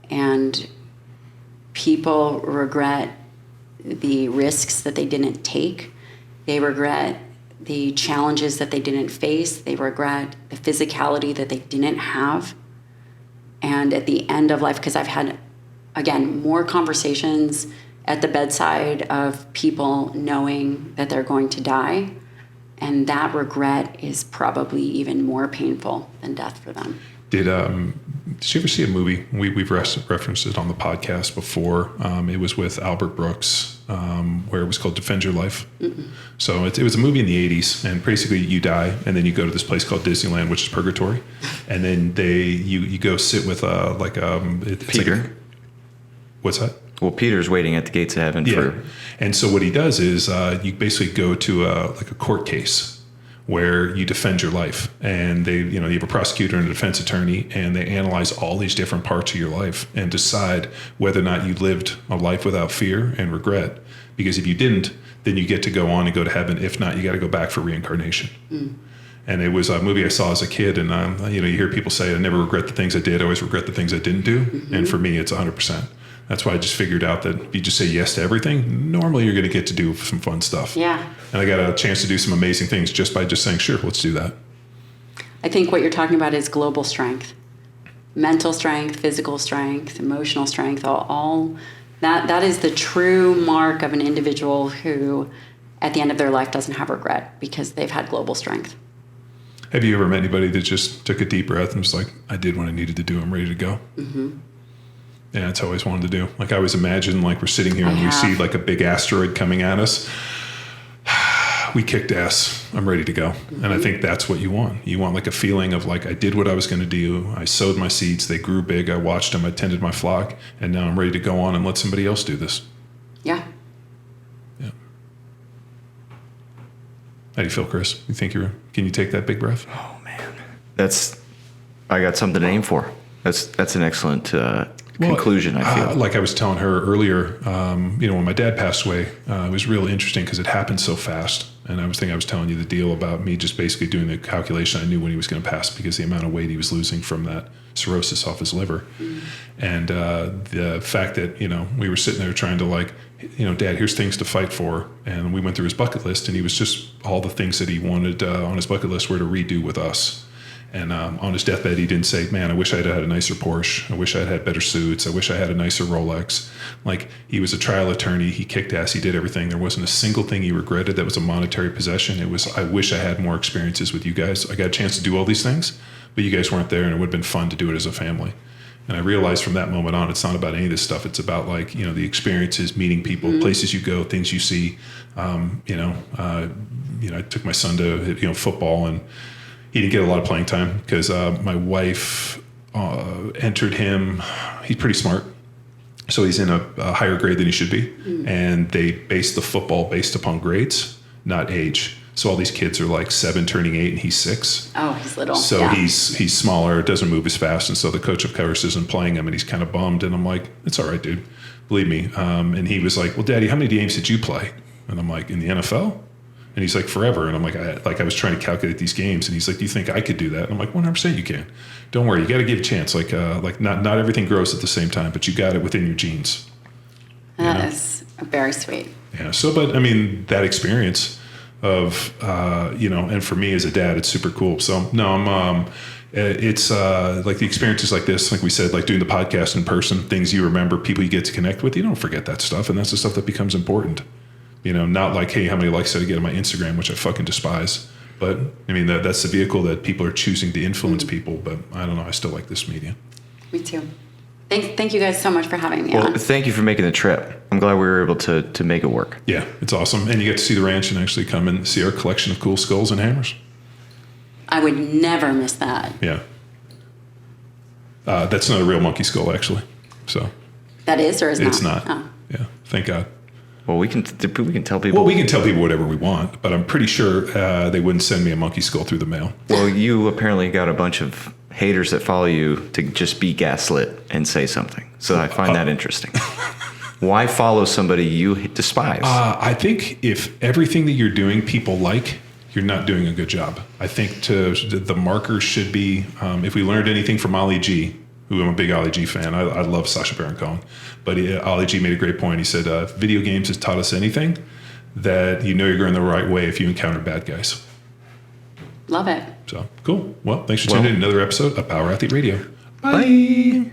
And people regret the risks that they didn't take. They regret the challenges that they didn't face. They regret the physicality that they didn't have. And at the end of life, because I've had, again, more conversations at the bedside of people knowing that they're going to die, and that regret is probably even more painful than death for them. Did you ever see a movie? We've referenced it on the podcast before. It was with Albert Brooks, where it was called Defend Your Life. Mm-mm. So it was a movie in the 80s, and basically you die, and then you go to this place called Disneyland, which is purgatory, and then you go sit with Peter. What's that? Well, Peter's waiting at the gates of heaven for. And so what he does is you basically go to a court case where you defend your life, and they, you have a prosecutor and a defense attorney, and they analyze all these different parts of your life and decide whether or not you lived a life without fear and regret. Because if you didn't, then you get to go on and go to heaven. If not, you got to go back for reincarnation. Mm. And it was a movie I saw as a kid, and you hear people say, I never regret the things I did, I always regret the things I didn't do. Mm-hmm. And for me, it's 100%. That's why I just figured out that if you just say yes to everything, normally you're going to get to do some fun stuff. Yeah. And I got a chance to do some amazing things just by just saying, sure, let's do that. I think what you're talking about is global strength. mental strength, physical strength, emotional strength, all that is the true mark of an individual who at the end of their life doesn't have regret because they've had global strength. Have you ever met anybody that just took a deep breath and was like, I did what I needed to do, I'm ready to go? Mm-hmm. Yeah, that's how I always wanted to do. Like I always imagine like we're sitting here and we see like a big asteroid coming at us. We kicked ass. I'm ready to go. Mm-hmm. And I think that's what you want. You want like a feeling of like, I did what I was going to do. I sowed my seeds. They grew big. I watched them. I tended my flock. And now I'm ready to go on and let somebody else do this. Yeah. Yeah. How do you feel, Chris? Can you take that big breath? Oh man, I got something to aim for. That's an excellent conclusion, I feel. Like I was telling her earlier, when my dad passed away, it was really interesting because it happened so fast. And I was telling you the deal about me just basically doing the calculation. I knew when he was going to pass because the amount of weight he was losing from that cirrhosis off his liver. Mm. And the fact that, we were sitting there trying to like, Dad, here's things to fight for. And we went through his bucket list and he was just all the things that he wanted on his bucket list were to redo with us. And on his deathbed, he didn't say, man, I wish I'd had a nicer Porsche. I wish I'd had better suits. I wish I had a nicer Rolex. Like, he was a trial attorney. He kicked ass. He did everything. There wasn't a single thing he regretted that was a monetary possession. It was, I wish I had more experiences with you guys. I got a chance to do all these things, but you guys weren't there, and it would have been fun to do it as a family. And I realized from that moment on, it's not about any of this stuff. It's about like, the experiences, meeting people, mm-hmm. places you go, things you see. I took my son to, football, and he didn't get a lot of playing time because my wife entered him. He's pretty smart. So he's in a higher grade than he should be. Mm. And they base the football based upon grades, not age. So all these kids are like 7 turning 8 and he's 6. Oh, he's little. So yeah. he's smaller, doesn't move as fast. And so the coach of course isn't playing him and he's kind of bummed. And I'm like, it's all right, dude. Believe me. And he was like, well, Daddy, how many games did you play? And I'm like, in the NFL? And he's like, forever. And I'm like, I was trying to calculate these games. And he's like, do you think I could do that? And I'm like, 100% you can. Don't worry. You got to give a chance. Like not everything grows at the same time, but you got it within your genes. That is very sweet. Yeah. So, but I mean, that experience of, and for me as a dad, it's super cool. So no, it's like the experiences like this, like we said, like doing the podcast in person, things you remember, people you get to connect with, you don't forget that stuff. And that's the stuff that becomes important. Not like, hey, how many likes did I get on my Instagram, which I fucking despise. But I mean, that's the vehicle that people are choosing to influence people. But I don't know. I still like this media. Me too. Thank you guys so much for having me on. Thank you for making the trip. I'm glad we were able to make it work. Yeah, it's awesome. And you get to see the ranch and actually come and see our collection of cool skulls and hammers. I would never miss that. Yeah. That's not a real monkey skull, actually. So. That is or is not? It's not. Oh. Yeah, thank God. Well, we can tell people. Well, we can tell people whatever we want, but I'm pretty sure they wouldn't send me a monkey skull through the mail. Well, you apparently got a bunch of haters that follow you to just be gaslit and say something. So I find that interesting. Why follow somebody you despise? I think if everything that you're doing people like, you're not doing a good job. I think the markers should be, if we learned anything from Ali G, who I'm a big Ali G fan. I love Sacha Baron Cohen. But Ali G made a great point. He said, video games has taught us anything that you're going the right way if you encounter bad guys. Love it. So, cool. Well, thanks for tuning in to another episode of Power Athlete Radio. Bye.